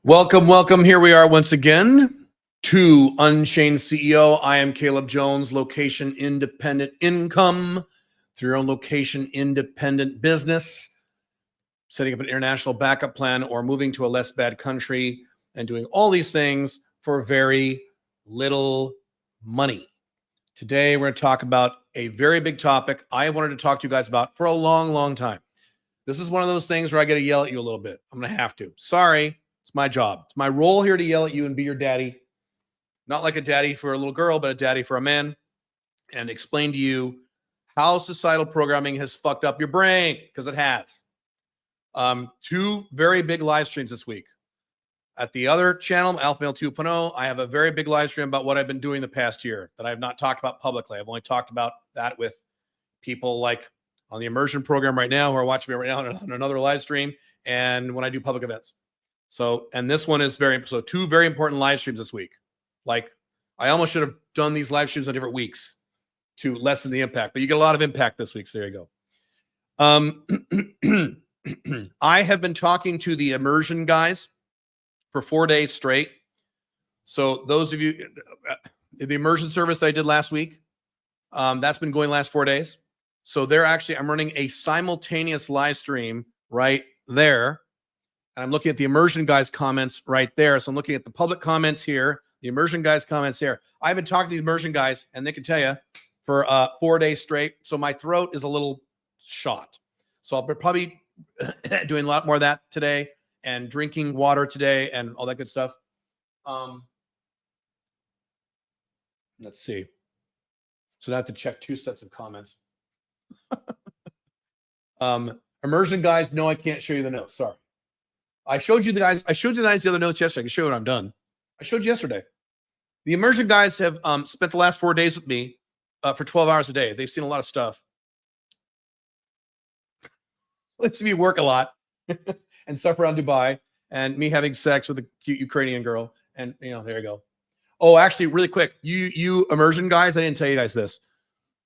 Welcome. Here we are once again to Unchained CEO. I am Caleb Jones, location independent income through your own location independent business, setting up an international backup plan or moving to a less bad country and doing all these things for very little money. Today, we're going to talk about a very big topic I wanted to talk to you guys about for a long time. This is one of those things where I get to yell at you a little bit. I'm going to have to. Sorry. It's my job. It's my role here to yell at you and be your daddy. Not like a daddy for a little girl, but a daddy for a man. And explain to you how societal programming has fucked up your brain, because it has. Two very big live streams this week. At the other channel, Alpha Male 2.0, I have a very big live stream about what I've been doing the past year that I have not talked about publicly. I've only talked about that with people like on the immersion program right now who are watching me right now on another live stream and when I do public events. So, and this one is two very important live streams this week. Like, I almost should have done these live streams on different weeks to lessen the impact, but you get a lot of impact this week. So there you go. I have been talking to the immersion guys for 4 days straight. So those of you, the immersion service that I did last week, that's been going last 4 days. So I'm running a simultaneous live stream right there. And I'm looking at the immersion guys' comments right there. So I'm looking at the public comments here, the immersion guys' comments here. I've been talking to the immersion guys, and they can tell you, for 4 days straight. So my throat is a little shot. So I'll be probably doing a lot more of that today and drinking water today and all that good stuff. Let's see. So I have to check 2 sets of comments. Immersion guys, no, I can't show you the notes. Sorry. I showed you guys the other notes yesterday. I can show you when I'm done. I showed you yesterday. The immersion guys have spent the last 4 days with me for 12 hours a day. They've seen a lot of stuff. Let's see me work a lot and stuff around Dubai and me having sex with a cute Ukrainian girl. And, there you go. Oh, actually, really quick, you immersion guys, I didn't tell you guys this.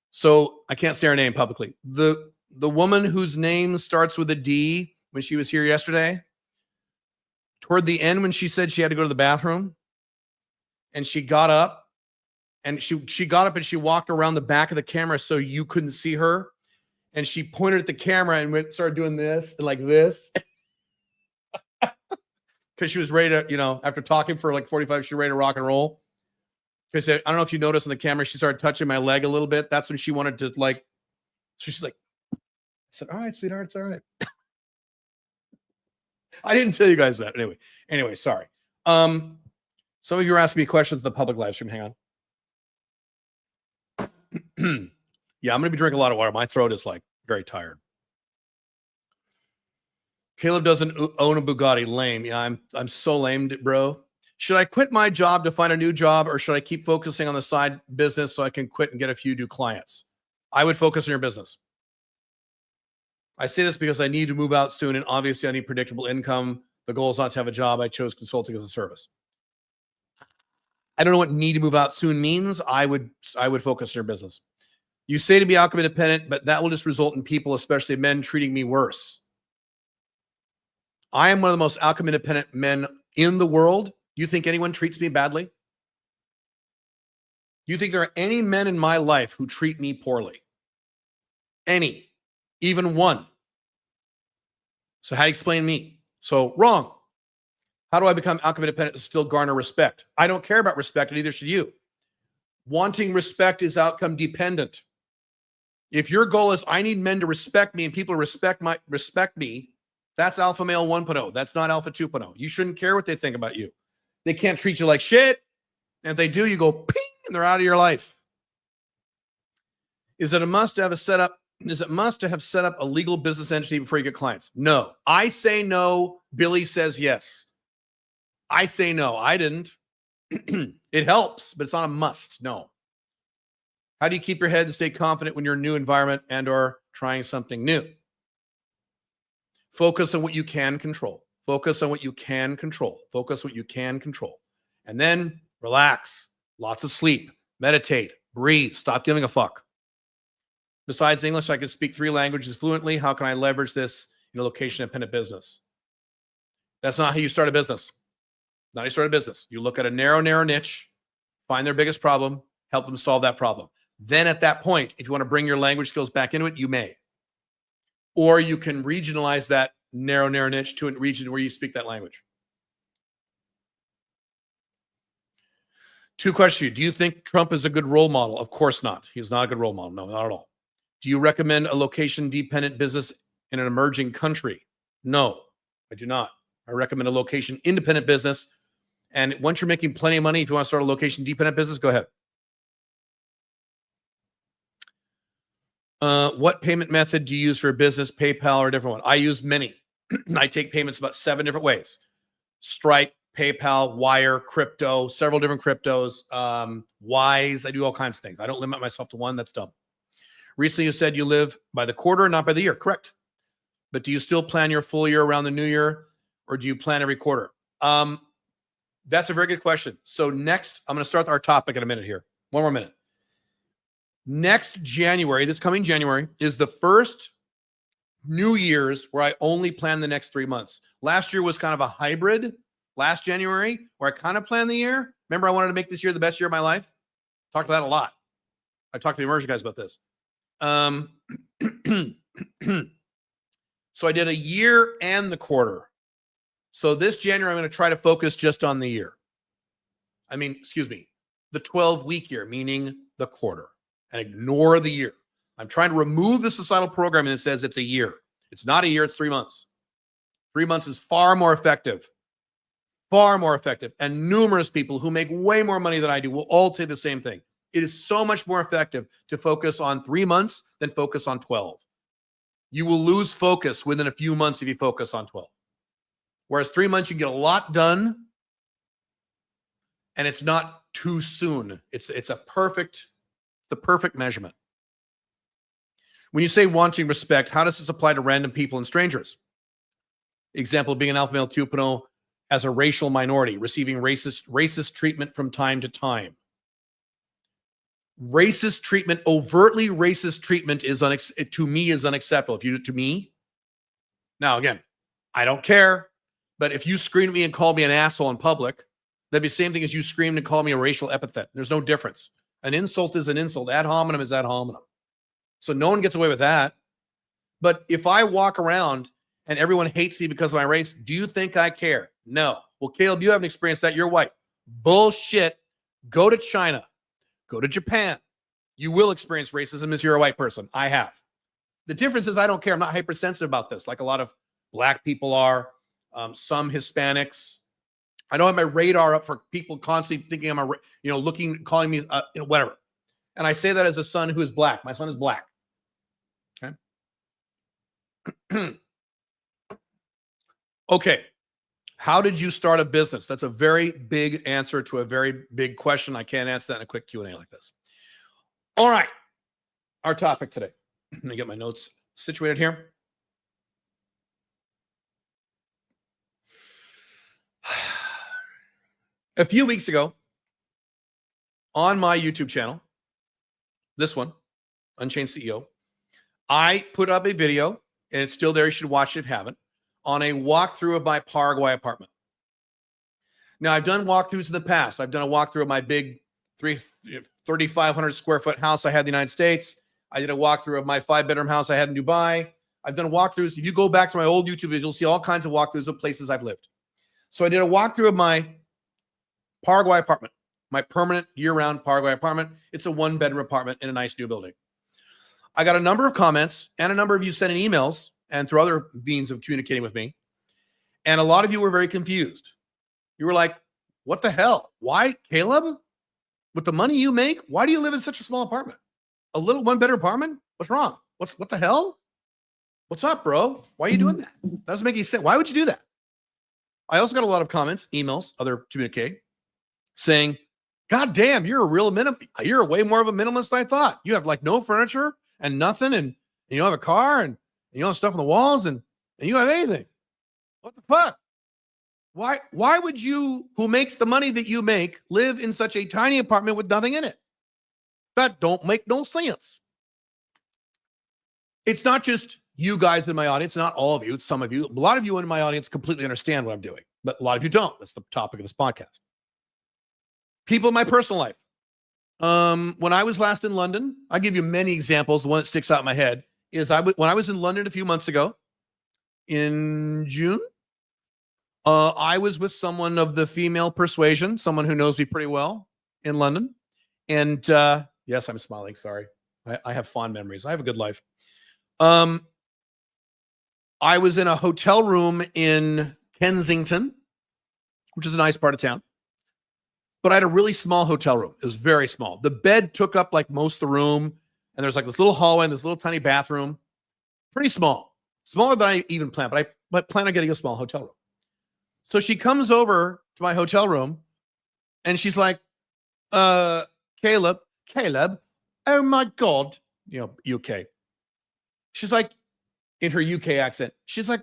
So I can't say her name publicly. The woman whose name starts with a D when she was here yesterday, toward the end when she said she had to go to the bathroom and she got up and she got up and she walked around the back of the camera so you couldn't see her. And she pointed at the camera and started doing this and like this. Because she was ready to, after talking for like 45, she was ready to rock and roll. Because I don't know if you noticed on the camera, she started touching my leg a little bit. That's when she wanted to so she's like, I said, all right, sweetheart, it's all right. I didn't tell you guys that. Anyway, sorry. Some of you are asking me questions in the public live stream. Hang on. Yeah, I'm going to be drinking a lot of water. My throat is like very tired. Caleb doesn't own a Bugatti. Lame. Yeah, I'm so lame, bro. Should I quit my job to find a new job, or should I keep focusing on the side business so I can quit and get a few new clients? I would focus on your business. I say this because I need to move out soon, and obviously I need predictable income. The goal is not to have a job. I chose consulting as a service. I don't know what need to move out soon means. I would focus on your business. You say to be outcome independent, but that will just result in people, especially men, treating me worse. I am one of the most outcome independent men in the world. You think anyone treats me badly? You think there are any men in my life who treat me poorly? Any? Even one? So how do you explain me? So wrong. How do I become outcome independent and still garner respect? I don't care about respect, and neither should you. Wanting respect is outcome dependent. If your goal is I need men to respect me and people to respect me, that's alpha male 1.0. That's not alpha 2.0. You shouldn't care what they think about you. They can't treat you like shit. And if they do, you go ping and they're out of your life. Is it a must to have set up a legal business entity before you get clients? No. I say no. Billy says yes. I say no. I didn't. It helps, but it's not a must. No. How do you keep your head and stay confident when you're in a new environment and or trying something new? Focus on what you can control. Focus on what you can control. Focus on what you can control. And then relax. Lots of sleep. Meditate. Breathe. Stop giving a fuck. Besides English, I can speak 3 languages fluently. How can I leverage this in a location-independent business? That's not how you start a business. Not you start a business. You look at a narrow niche, find their biggest problem, help them solve that problem. Then at that point, if you want to bring your language skills back into it, you may. Or you can regionalize that narrow niche to a region where you speak that language. 2 questions for you. Do you think Trump is a good role model? Of course not. He's not a good role model. No, not at all. Do you recommend a location-dependent business in an emerging country? No, I do not. I recommend a location-independent business. And once you're making plenty of money, if you want to start a location-dependent business, go ahead. What payment method do you use for a business, PayPal or a different one? I use many. I take payments about 7 different ways. Stripe, PayPal, Wire, crypto, several different cryptos, Wise. I do all kinds of things. I don't limit myself to one. That's dumb. Recently, you said you live by the quarter, not by the year. Correct. But do you still plan your full year around the new year, or do you plan every quarter? That's a very good question. So next, I'm going to start our topic in a minute here. 1 more minute. Next January, this coming January, is the first New Year's where I only plan the next 3 months. Last year was kind of a hybrid. Last January, where I kind of planned the year. Remember, I wanted to make this year the best year of my life. Talked about that a lot. I talked to the immersion guys about this. So I did a year and the quarter. So this January, I'm going to try to focus just on the year. The 12-week year, meaning the quarter, and ignore the year. I'm trying to remove the societal programming that says it's a year. It's not a year, it's 3 months. 3 months is far more effective. Far more effective. And numerous people who make way more money than I do will all say the same thing. It is so much more effective to focus on 3 months than focus on 12. You will lose focus within a few months if you focus on 12. Whereas 3 months, you get a lot done, and it's not too soon. It's the perfect measurement. When you say wanting respect, how does this apply to random people and strangers? Example, being an alpha male 2.0 as a racial minority, receiving racist treatment from time to time. Racist treatment, overtly racist treatment to me is unacceptable. If you do it to me, now again, I don't care, but if you scream at me and call me an asshole in public, that'd be the same thing as you screamed and called me a racial epithet. There's no difference. An insult is an insult. Ad hominem is ad hominem. So no one gets away with that. But if I walk around and everyone hates me because of my race, do you think I care? No. Well, Caleb, you haven't experienced that. You're white. Bullshit. Go to China. Go to Japan. You will experience racism as you're a white person. I have. The difference is I don't care. I'm not hypersensitive about this like a lot of black people are, some Hispanics. I don't have my radar up for people constantly thinking I'm calling me, whatever. And I say that as a son who is black. My son is black. Okay. Okay. How did you start a business? That's a very big answer to a very big question. I can't answer that in a quick Q&A like this. All right. Our topic today. Let me get my notes situated here. A few weeks ago, on my YouTube channel, this one, Unchained CEO, I put up a video, and it's still there. You should watch it if you haven't, on a walkthrough of my Paraguay apartment. Now, I've done walkthroughs in the past. I've done a walkthrough of my big 3,500 square foot house I had in the United States. I did a walkthrough of my 5-bedroom house I had in Dubai. I've done walkthroughs. If you go back to my old YouTube videos, you'll see all kinds of walkthroughs of places I've lived. So I did a walkthrough of my Paraguay apartment, my permanent year-round Paraguay apartment. It's a 1-bedroom apartment in a nice new building. I got a number of comments, and a number of you sent in emails and through other means of communicating with me. And a lot of you were very confused. You were like, what the hell? Why, Caleb? With the money you make, why do you live in such a small apartment? A little 1-bedroom apartment? What's wrong? What the hell? What's up, bro? Why are you doing that? That doesn't make any sense. Why would you do that? I also got a lot of comments, emails, other communique, saying, God damn, you're way more of a minimalist than I thought. You have like no furniture and nothing, and you don't have a car, and you don't have stuff on the walls, and you don't have anything. What the fuck? Why would you, who makes the money that you make, live in such a tiny apartment with nothing in it? That don't make no sense. It's not just you guys in my audience, not all of you, it's some of you. A lot of you in my audience completely understand what I'm doing. but a lot of you don't. That's the topic of this podcast. People in my personal life. When I was last in London, I'll give you many examples. The one that sticks out in my head is when I was in London a few months ago in June, I was with someone of the female persuasion, someone who knows me pretty well in London. And yes, I'm smiling. Sorry. I have fond memories. I have a good life. I was in a hotel room in Kensington, which is a nice part of town. But I had a really small hotel room. It was very small. The bed took up like most of the room. And there's like this little hallway and this little tiny bathroom. Pretty small. Smaller than I even planned. But I plan on getting a small hotel room. So she comes over to my hotel room. And she's like, Caleb, oh my God. UK. She's like, in her UK accent, she's like,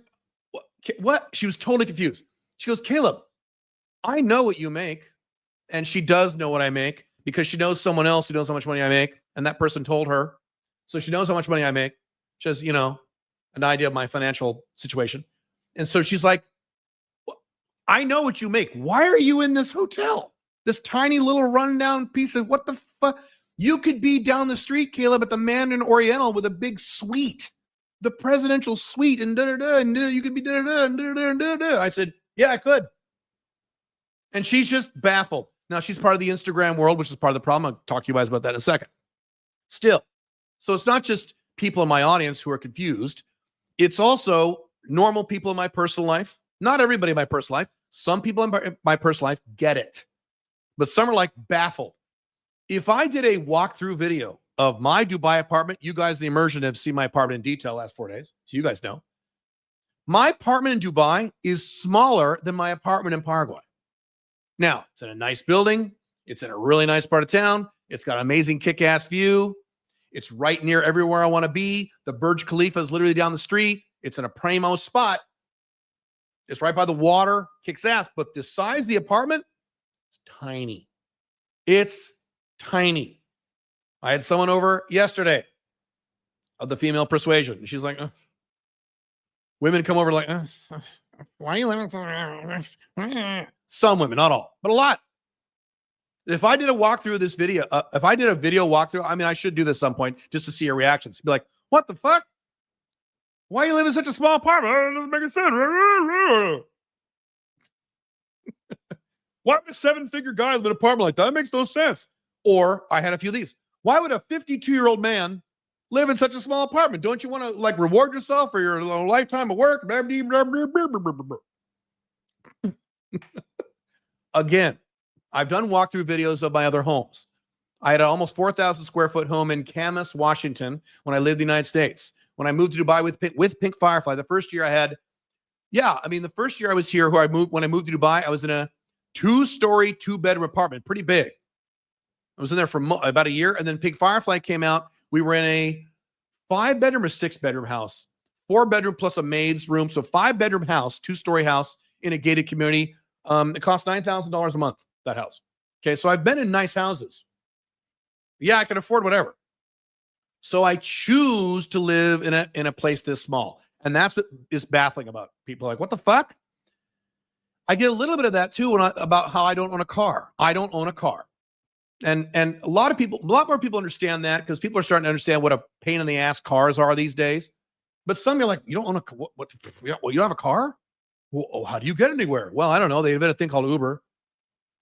what? She was totally confused. She goes, Caleb, I know what you make. And she does know what I make because she knows someone else who knows how much money I make. And that person told her. So she knows how much money I make. She has, an idea of my financial situation. And so she's like, I know what you make. Why are you in this hotel? This tiny little rundown piece of what the fuck? You could be down the street, Caleb, at the Mandarin Oriental with a big suite, the presidential suite, and da-da-da, and you could be da-da-da, and da-da-da, and da-da-da. I said, yeah, I could. And she's just baffled. Now, she's part of the Instagram world, which is part of the problem. I'll talk to you guys about that in a second. Still. So it's not just people in my audience who are confused. It's also normal people in my personal life. Not everybody in my personal life. Some people in my personal life get it. But some are like baffled. If I did a walkthrough video of my Dubai apartment, you guys, the immersion, have seen my apartment in detail last 4 days. So you guys know. My apartment in Dubai is smaller than my apartment in Paraguay. Now, it's in a nice building. It's in a really nice part of town. It's got an amazing kick-ass view. It's right near everywhere I want to be. The Burj Khalifa is literally down the street. It's in a primo spot. It's right by the water. Kicks ass. But the size of the apartment is tiny. It's tiny. I had someone over yesterday of the female persuasion. She's like, women come over like, why are you living so... Some women, not all, but a lot. If I did a walkthrough of this video, if I did a video walkthrough, I mean, I should do this at some point just to see your reactions. Be like, what the fuck? Why you live in such a small apartment? It doesn't make sense. Why would a 7-figure guy live in an apartment like that? That makes no sense. Or I had a few of these. Why would a 52-year-old man live in such a small apartment? Don't you want to like reward yourself for your lifetime of work? Again, I've done walkthrough videos of my other homes. I had an almost 4,000 square foot home in Camas, Washington, when I lived in the United States. When I moved to Dubai with Pink Firefly, the first year I had, the first year I was here, when I moved to Dubai, I was in a 2-story, 2-bedroom apartment, pretty big. I was in there for about a year, and then Pink Firefly came out. We were in a 5-bedroom or 6-bedroom house, 4-bedroom plus a maid's room, so 5-bedroom house, 2-story house in a gated community. It cost $9,000 a month, that house. Okay, so I've been in nice houses. Yeah, I can afford whatever. So I choose to live in a place this small. And that's what is baffling about people. Like, what the fuck? I get a little bit of that too about how I don't own a car. I don't own a car. And a lot more people understand that because people are starting to understand what a pain in the ass cars are these days. But some are like, you don't own a what you don't have a car? Well, how do you get anywhere? Well, I don't know. They invented a thing called Uber.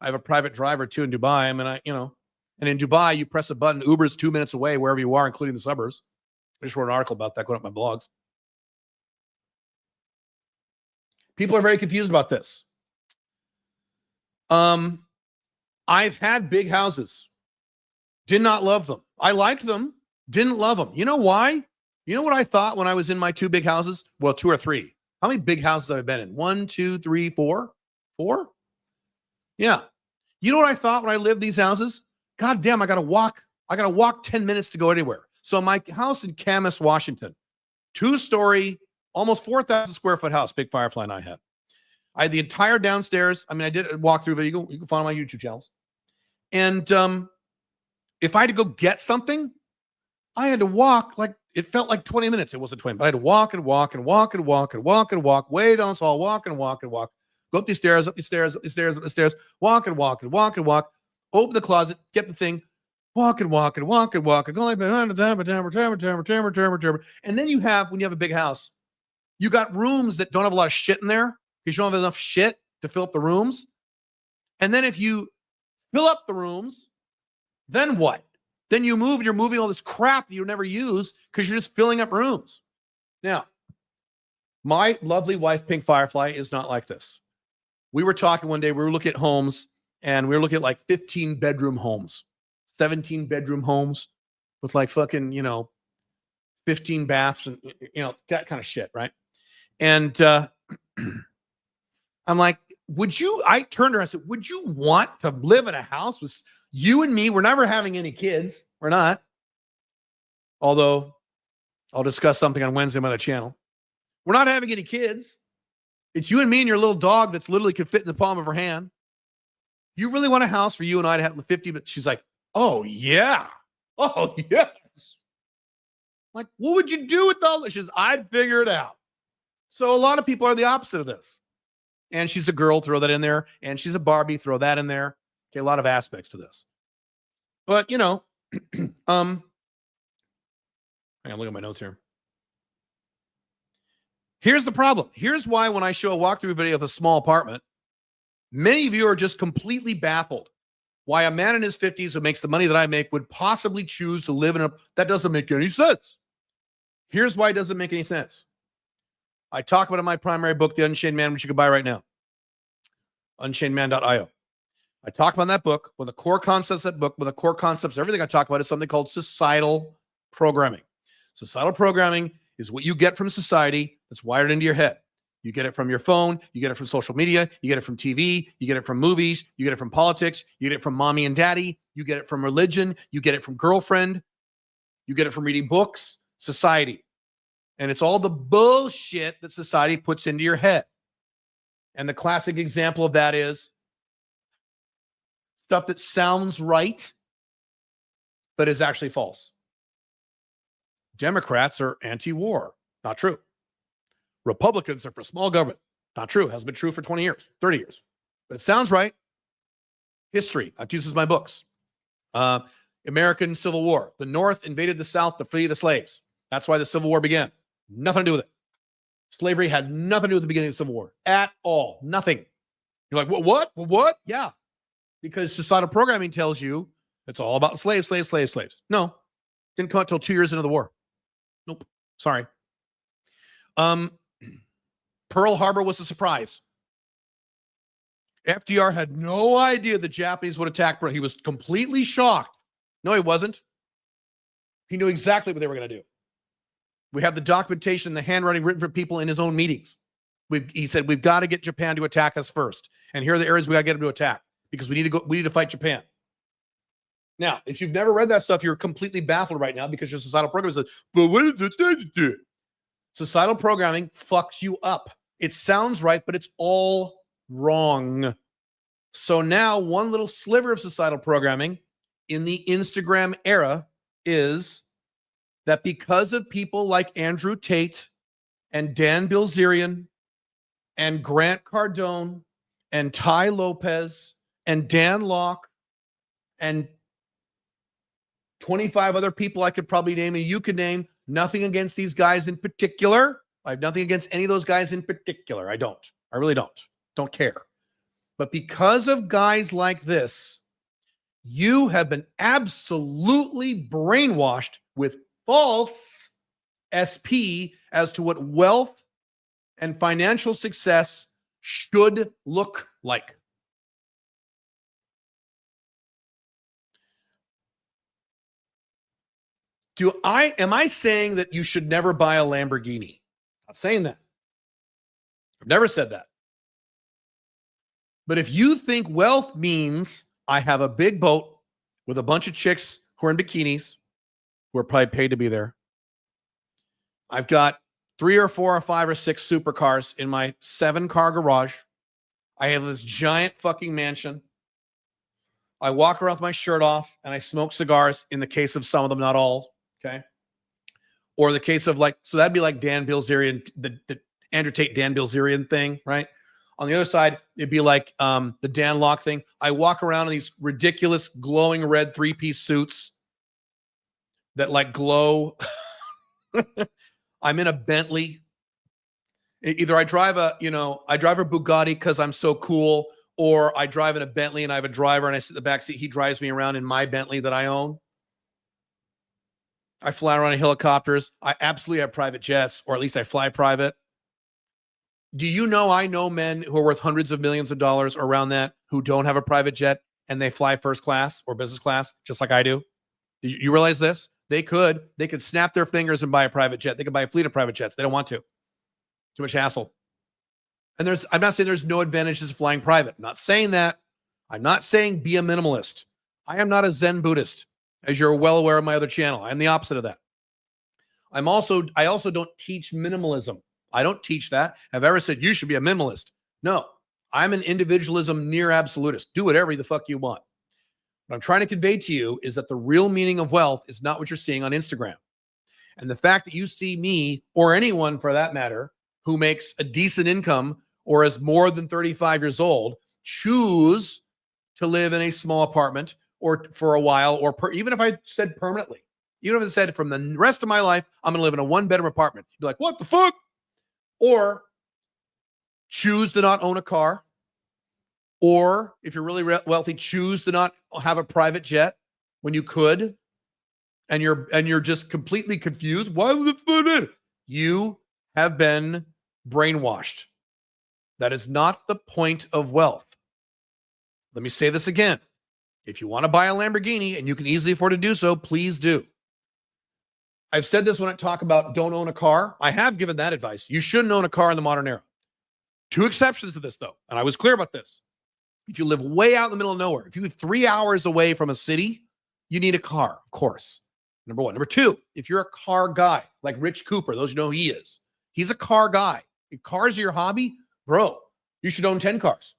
I have a private driver too in Dubai. I mean, and in Dubai, you press a button. Uber's 2 minutes away wherever you are, including the suburbs. I just wrote an article about that going up my blogs. People are very confused about this. I've had big houses. Did not love them. I liked them. Didn't love them. You know why? You know what I thought when I was in my 2 big houses? Well, 2 or 3. How many big houses have I been in? 1, 2, 3, 4? 4? Yeah. You know what I thought when I lived these houses? God damn, I got to walk 10 minutes to go anywhere. So my house in Camas, Washington, 2-story, almost 4,000 square foot house, Big Firefly and I had. I had the entire downstairs. I mean, I did a walkthrough video. You can find on my YouTube channels. And if I had to go get something, I had to walk it felt like 20 minutes. It wasn't 20, but I had to walk and walk and walk and walk and walk and walk way down this hall, walk and walk and walk. Go up these stairs, up these stairs, up these stairs, up the stairs. Walk and walk and walk and walk. Open the closet, get the thing. Walk and walk and walk and walk. And then you have, when you have a big house, you got rooms that don't have a lot of shit in there because you don't have enough shit to fill up the rooms. And then if you fill up the rooms, then what? Then you move and you're moving all this crap that you never use because you're just filling up rooms. Now, my lovely wife, Pink Firefly, is not like this. We were talking one day, we were looking at homes, and we were looking at like 15 bedroom homes, 17 bedroom homes with like fucking, 15 baths and, that kind of shit, right? And I'm like, I turned to her, I said, would you want to live in a house with you and me? We're never having any kids. We're not. Although I'll discuss something on Wednesday on my other channel. We're not having any kids. It's you and me and your little dog that's literally could fit in the palm of her hand. You really want a house for you and I to have 50? But she's like, oh, yeah. Oh, yes. Like, what would you do with all this? She says, I'd figure it out. So a lot of people are the opposite of this. And she's a girl, throw that in there. And she's a Barbie, throw that in there. Okay, a lot of aspects to this. But, hang on, look at my notes here. Here's the problem. Here's why when I show a walkthrough video of a small apartment, many of you are just completely baffled why a man in his 50s who makes the money that I make would possibly choose to live in a... That doesn't make any sense. Here's why it doesn't make any sense. I talk about it in my primary book, The Unchained Man, which you can buy right now. Unchainedman.io. I talk about in that book, with the core concepts of that book, with the core concepts, everything I talk about is something called societal programming. Societal programming is what you get from society that's wired into your head. You get it from your phone, you get it from social media, you get it from TV, you get it from movies, you get it from politics, you get it from mommy and daddy, you get it from religion, you get it from girlfriend, you get it from reading books, society. And it's all the bullshit that society puts into your head. And the classic example of that is stuff that sounds right, but is actually false. Democrats are anti-war. Not true. Republicans are for small government. Not true. Has been true for 20 years, 30 years. But it sounds right. History. I've used this in my books. American Civil War. The North invaded the South to free the slaves. That's why the Civil War began. Nothing to do with it. Slavery had nothing to do with the beginning of the Civil War. At all. Nothing. You're like, what? Yeah. Because societal programming tells you it's all about slaves. No. Didn't come out until 2 years into the war. Nope. Sorry. Pearl Harbor was a surprise. FDR had no idea the Japanese would attack Pearl. He was completely shocked. No, he wasn't. He knew exactly what they were going to do. We have the documentation, the handwriting written for people in his own meetings. He said, we've got to get Japan to attack us first. And here are the areas we got to get them to attack because we need to fight Japan. Now, if you've never read that stuff, you're completely baffled right now because your societal programming says, but what is it? Societal programming fucks you up. It sounds right, but it's all wrong. So now one little sliver of societal programming in the Instagram era is that because of people like Andrew Tate and Dan Bilzerian and Grant Cardone and Ty Lopez and Dan Locke and 25 other people I could probably name and you could name, nothing against these guys in particular. I have nothing against any of those guys in particular. I don't. I really don't. Don't care. But because of guys like this, you have been absolutely brainwashed with false SP as to what wealth and financial success should look like. Am I saying that you should never buy a Lamborghini? I'm not saying that. I've never said that. But if you think wealth means I have a big boat with a bunch of chicks who are in bikinis, who are probably paid to be there. I've got 3 or 4 or 5 or 6 supercars in my 7-car garage. I have this giant fucking mansion. I walk around with my shirt off and I smoke cigars in the case of some of them, not all. Okay. Or the case of so that'd be like Dan Bilzerian, the Andrew Tate, Dan Bilzerian thing, right? On the other side, it'd be like the Dan Locke thing. I walk around in these ridiculous glowing red 3-piece suits that like glow. I'm in a Bentley. Either I drive a Bugatti because I'm so cool, or I drive in a Bentley and I have a driver and I sit in the back seat. He drives me around in my Bentley that I own. I fly around in helicopters. I absolutely have private jets, or at least I fly private. Do you know I know men who are worth hundreds of millions of dollars or around that who don't have a private jet and they fly first class or business class just like I do? You realize this? They could snap their fingers and buy a private jet. They could buy a fleet of private jets. They don't want to. Too much hassle. And I'm not saying there's no advantages to flying private. I'm not saying that. I'm not saying be a minimalist. I am not a Zen Buddhist, as you're well aware of my other channel. I'm the opposite of that. I also don't teach minimalism. I don't teach that. Have I ever said you should be a minimalist? No, I'm an individualism near absolutist. Do whatever the fuck you want. What I'm trying to convey to you is that the real meaning of wealth is not what you're seeing on Instagram. And the fact that you see me, or anyone for that matter, who makes a decent income or is more than 35 years old, choose to live in a small apartment or for a while, or even if I said permanently, even if I said from the rest of my life, I'm going to live in a 1-bedroom apartment. You'd be like, what the fuck? Or choose to not own a car. Or if you're really wealthy, choose to not have a private jet when you could. And you're just completely confused. Why would the fuck? You have been brainwashed. That is not the point of wealth. Let me say this again. If you want to buy a Lamborghini and you can easily afford to do so, please do. I've said this when I talk about don't own a car. I have given that advice. You shouldn't own a car in the modern era. 2 exceptions to this, though, and I was clear about this. If you live way out in the middle of nowhere, if you live 3 hours away from a city, you need a car, of course. Number one. Number two, if you're a car guy, like Rich Cooper, those who know who he is, he's a car guy. If cars are your hobby, bro, you should own 10 cars.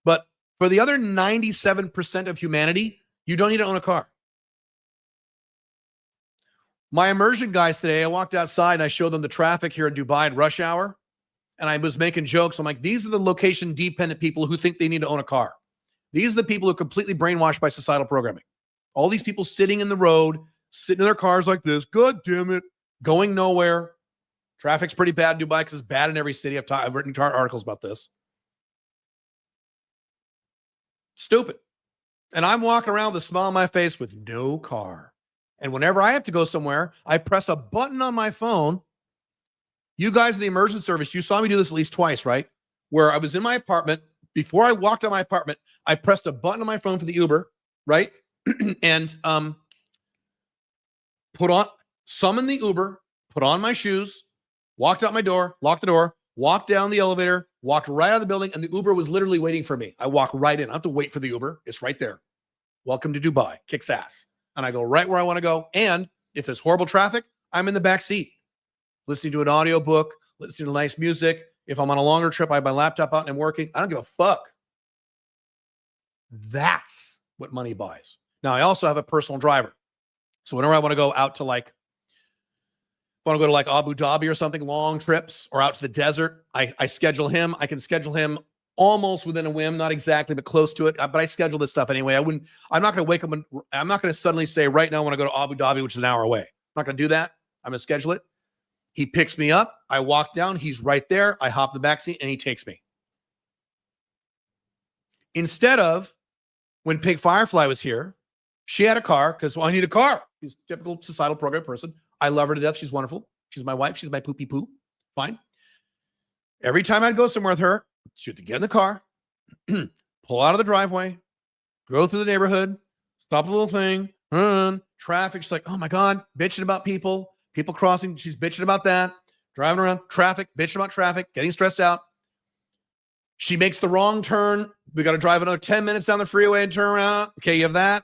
But for the other 97% of humanity, you don't need to own a car. My immersion guys today, I walked outside and I showed them the traffic here in Dubai at rush hour. And I was making jokes. I'm like, these are the location-dependent people who think they need to own a car. These are the people who are completely brainwashed by societal programming. All these people sitting in the road, sitting in their cars like this, God damn it, going nowhere. Traffic's pretty bad in Dubai because it's bad in every city. I've written articles about this. Stupid. And I'm walking around with a smile on my face with no car. And whenever I have to go somewhere, I press a button on my phone. You guys in the immersion service, you saw me do this at least twice, right? Where I was in my apartment. Before I walked out of my apartment, I pressed a button on my phone for the Uber, right? And summon the Uber, put on my shoes, walked out my door, locked the door, walked down the elevator, walked right out of the building, and the Uber was literally waiting for me. I walk right in. I don't have to wait for the Uber. It's right there. Welcome to Dubai. Kicks ass. And I go right where I want to go. And if there's horrible traffic, I'm in the back seat, listening to an audiobook, listening to nice music. If I'm on a longer trip, I have my laptop out and I'm working. I don't give a fuck. That's what money buys. Now, I also have a personal driver. So whenever I want to go out to like Abu Dhabi or something, long trips, or out to the desert, I schedule him. I can schedule him almost within a whim, not exactly, but close to it. But I schedule this stuff anyway. I'm not going to wake up and I'm not going to suddenly say right now I want to go to Abu Dhabi, which is an hour away. I'm not going to do that. I'm going to schedule it. He picks me up. I walk down. He's right there. I hop in the backseat and he takes me. Instead of when Pig Firefly was here, she had a car because, well, I need a car. She's a typical societal program person. I love her to death. She's wonderful. She's my wife. She's my poopy poo. Fine. Every time I'd go somewhere with her, she would get in the car, pull out of the driveway, go through the neighborhood, stop a little thing, run, traffic. She's like, oh my God, bitching about people crossing. She's bitching about that, driving around, traffic, bitching about traffic, getting stressed out. She makes the wrong turn. We got to drive another 10 minutes down the freeway and turn around. Okay, you have that.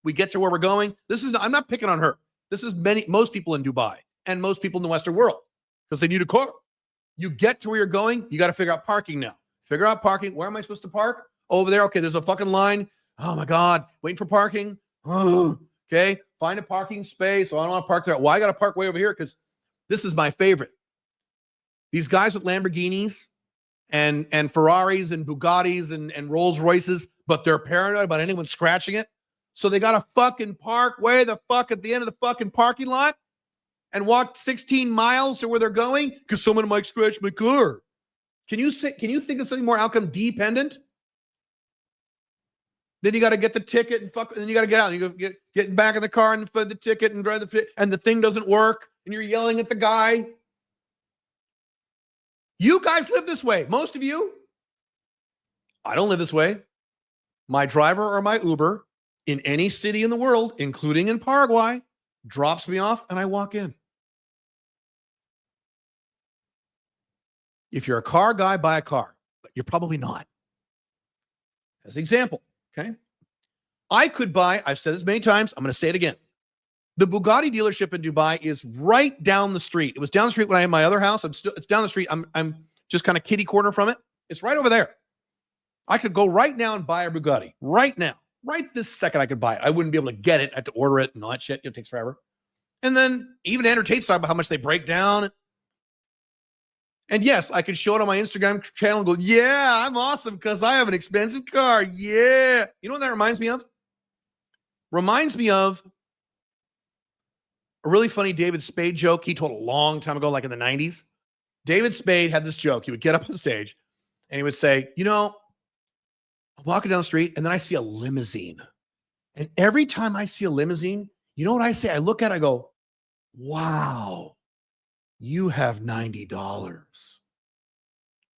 We get to where we're going. I'm not picking on her. This is most people in Dubai and most people in the Western world because they need a car. You get to where you're going, you got to figure out parking now. Figure out parking. Where am I supposed to park? Over there. Okay, there's a fucking line. Oh my God, waiting for parking. Oh, okay, find a parking space. Oh, I don't want to park there. Well, I got to park way over here because this is my favorite. These guys with Lamborghinis and Ferraris and Bugattis and Rolls Royces, but they're paranoid about anyone scratching it. So they got to fucking park way the fuck at the end of the fucking parking lot and walk 16 miles to where they're going because someone might scratch my car. Can you think of something more outcome dependent? Then you got to get the ticket and then you got to get out. You go get back in the car and fill the ticket and drive and the thing doesn't work and you're yelling at the guy. You guys live this way. Most of you. I don't live this way. My driver or my Uber in any city in the world, including in Paraguay, drops me off and I walk in. If you're a car guy, buy a car, but you're probably not. As an example, okay? I could buy, I've said this many times, I'm going to say it again. The Bugatti dealership in Dubai is right down the street. It was down the street when I had my other house. It's down the street. I'm just kind of kitty corner from it. It's right over there. I could go right now and buy a Bugatti. Right now. Right this second I could buy it. I wouldn't be able to get it. I have to order it and all that shit. It takes forever. And then even Andrew Tate's talking about how much they break down. And yes, I could show it on my Instagram channel and go, yeah, I'm awesome because I have an expensive car. Yeah. You know what that reminds me of? Reminds me of a really funny David Spade joke he told a long time ago, like in the 90s. David Spade had this joke. He would get up on stage and he would say, you know, I'm walking down the street and then I see a limousine. And every time I see a limousine, you know what I say? I look at it, I go, wow, you have $90.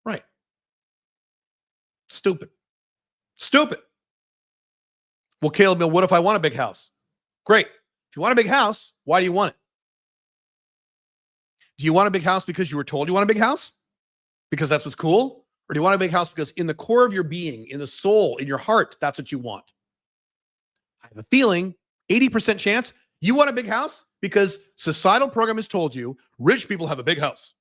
Right. Stupid. Well, Caleb, what if I want a big house? Great. If you want a big house, why do you want it? Do you want a big house because you were told you want a big house? Because that's what's cool? Or do you want a big house because in the core of your being, in the soul, in your heart, that's what you want? I have a feeling, 80% chance, you want a big house because societal program has told you rich people have a big house.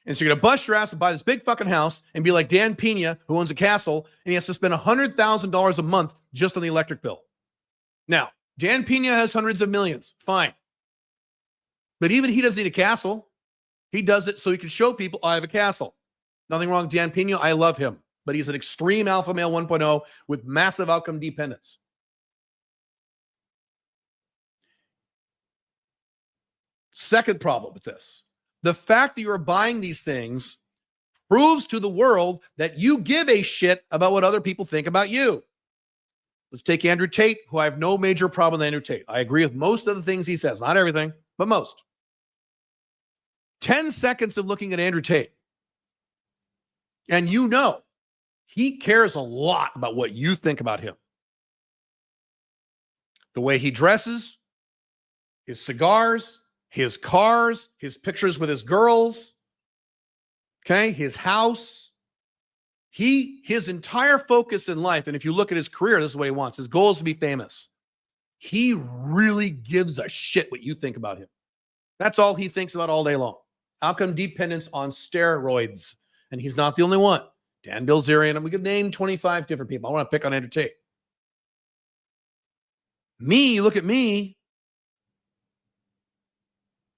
And so you're going to bust your ass and buy this big fucking house and be like Dan Pena, who owns a castle, and he has to spend $100,000 a month just on the electric bill. Now, Dan Pena has hundreds of millions. Fine. But even he doesn't need a castle. He does it so he can show people, I have a castle. Nothing wrong with Dan Pena. I love him. But he's an extreme alpha male 1.0 with massive outcome dependence. Second problem with this. The fact that you're buying these things proves to the world that you give a shit about what other people think about you. Let's take Andrew Tate, who I have no major problem with Andrew Tate. I agree with most of the things he says. Not everything, but most. 10 seconds of looking at Andrew Tate. And you know, he cares a lot about what you think about him. The way he dresses, his cigars, his cars, his pictures with his girls, okay, his house. His entire focus in life, and if you look at his career, this is what he wants. His goal is to be famous. He really gives a shit what you think about him. That's all he thinks about all day long. Outcome dependence on steroids. And he's not the only one. Dan Bilzerian, and we could name 25 different people. I want to pick on Andrew Tate. Me, look at me.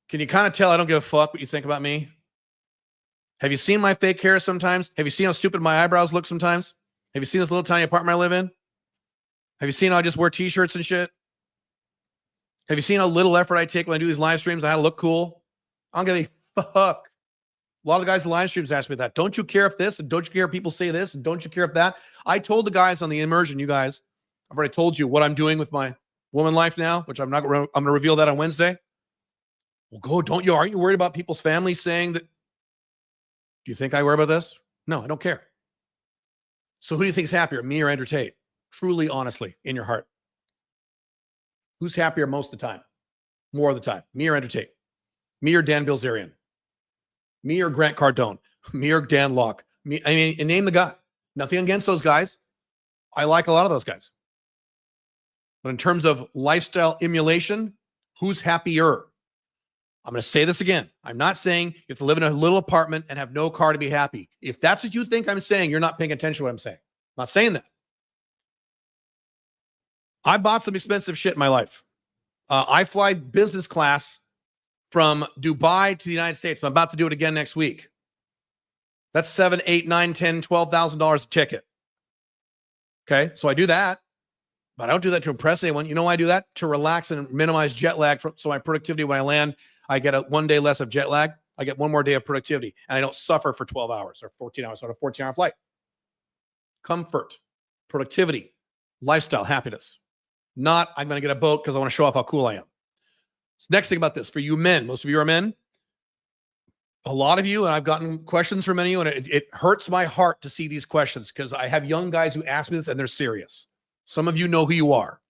Can you kind of tell I don't give a fuck what you think about me? Have you seen my fake hair sometimes? Have you seen how stupid my eyebrows look sometimes? Have you seen this little tiny apartment I live in? Have you seen how I just wear t-shirts and shit? Have you seen how little effort I take when I do these live streams and how I look cool? I don't give a fuck. A lot of the guys in live streams ask me that. Don't you care if this? And don't you care if people say this? And don't you care if that? I told the guys on the immersion, you guys, I've already told you what I'm doing with my woman life now, which I'm going to reveal that on Wednesday. Well, aren't you worried about people's families saying that? Do you think I worry about this? No, I don't care. So who do you think is happier, me or Andrew Tate? Truly, honestly, in your heart. Who's happier most of the time? More of the time. Me or Andrew Tate? Me or Dan Bilzerian? Me or Grant Cardone? Me or Dan Locke? Me, I mean, and name the guy. Nothing against those guys. I like a lot of those guys. But in terms of lifestyle emulation, who's happier? I'm going to say this again. I'm not saying you have to live in a little apartment and have no car to be happy. If that's what you think I'm saying, you're not paying attention to what I'm saying. I'm not saying that. I bought some expensive shit in my life. I fly business class from Dubai to the United States. I'm about to do it again next week. That's $7, $8, $9, $10, $12,000 a ticket. Okay, so I do that, but I don't do that to impress anyone. You know why I do that? To relax and minimize jet lag. So my productivity when I land, I get 1 day less of jet lag. I get 1 more day of productivity, and I don't suffer for 12 hours or 14 hours on a 14-hour flight. Comfort, productivity, lifestyle, happiness. Not I'm going to get a boat because I want to show off how cool I am. So next thing about this, for you men, most of you are men. A lot of you, and I've gotten questions from many of you, and it hurts my heart to see these questions because I have young guys who ask me this and they're serious. Some of you know who you are.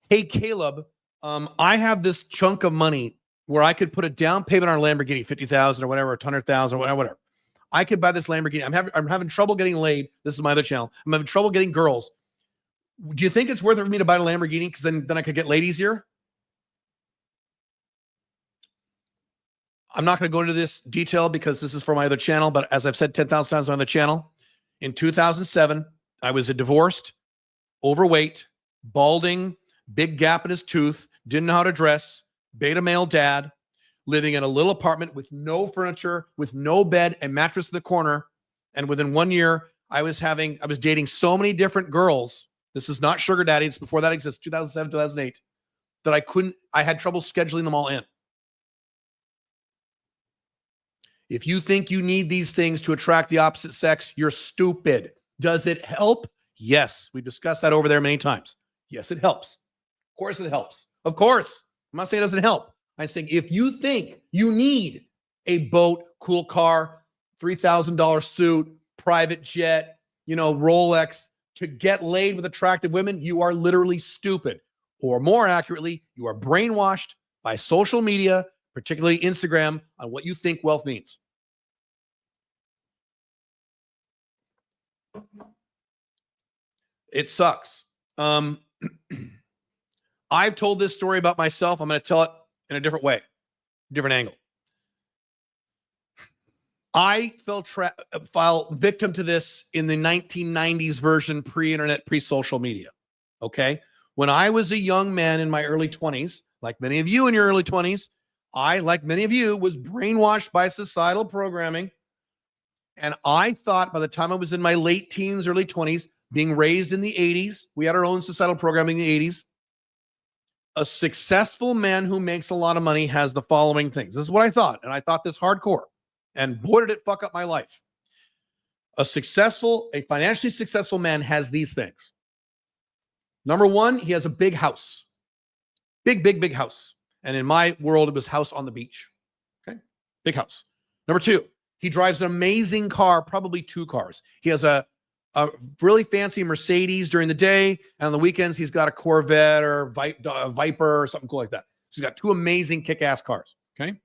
Hey, Caleb, I have this chunk of money where I could put a down payment on a Lamborghini, 50,000 or whatever, 100,000 or whatever. I could buy this Lamborghini. I'm having trouble getting laid. This is my other channel. I'm having trouble getting girls. Do you think it's worth it for me to buy a Lamborghini because then I could get laid easier? I'm not going to go into this detail because this is for my other channel, but as I've said 10,000 times on the channel, in 2007, I was a divorced, overweight, balding, big gap in his tooth, didn't know how to dress, beta male dad, living in a little apartment with no furniture, with no bed, and mattress in the corner. And within 1 year, I was dating so many different girls. This is not sugar daddy. It's before that exists, 2007, 2008, that I had trouble scheduling them all in. If you think you need these things to attract the opposite sex, you're stupid. Does it help? Yes. We've discussed that over there many times. Yes, it helps. Of course it helps. Of course. I'm not saying it doesn't help. I'm saying if you think you need a boat, cool car, $3,000 suit, private jet, Rolex to get laid with attractive women, you are literally stupid. Or more accurately, you are brainwashed by social media, particularly Instagram, on what you think wealth means. It sucks. I've told this story about myself. I'm going to tell it in a different way, different angle. I fell victim to this in the 1990s version, pre-internet, pre-social media. Okay. When I was a young man in my early 20s, like many of you in your early 20s, I, like many of you, was brainwashed by societal programming. And I thought by the time I was in my late teens, early 20s, being raised in the 80s, we had our own societal programming in the 80s. A successful man who makes a lot of money has the following things. This is what I thought. And I thought this hardcore. And boy, did it fuck up my life. A financially successful man has these things. Number one, he has a big house. Big house. And in my world, it was house on the beach. Okay. Big house. Number two, he drives an amazing car, probably 2 cars. He has a really fancy Mercedes during the day. And on the weekends, he's got a Corvette or Viper or something cool like that. So he's got 2 amazing kick-ass cars. Okay.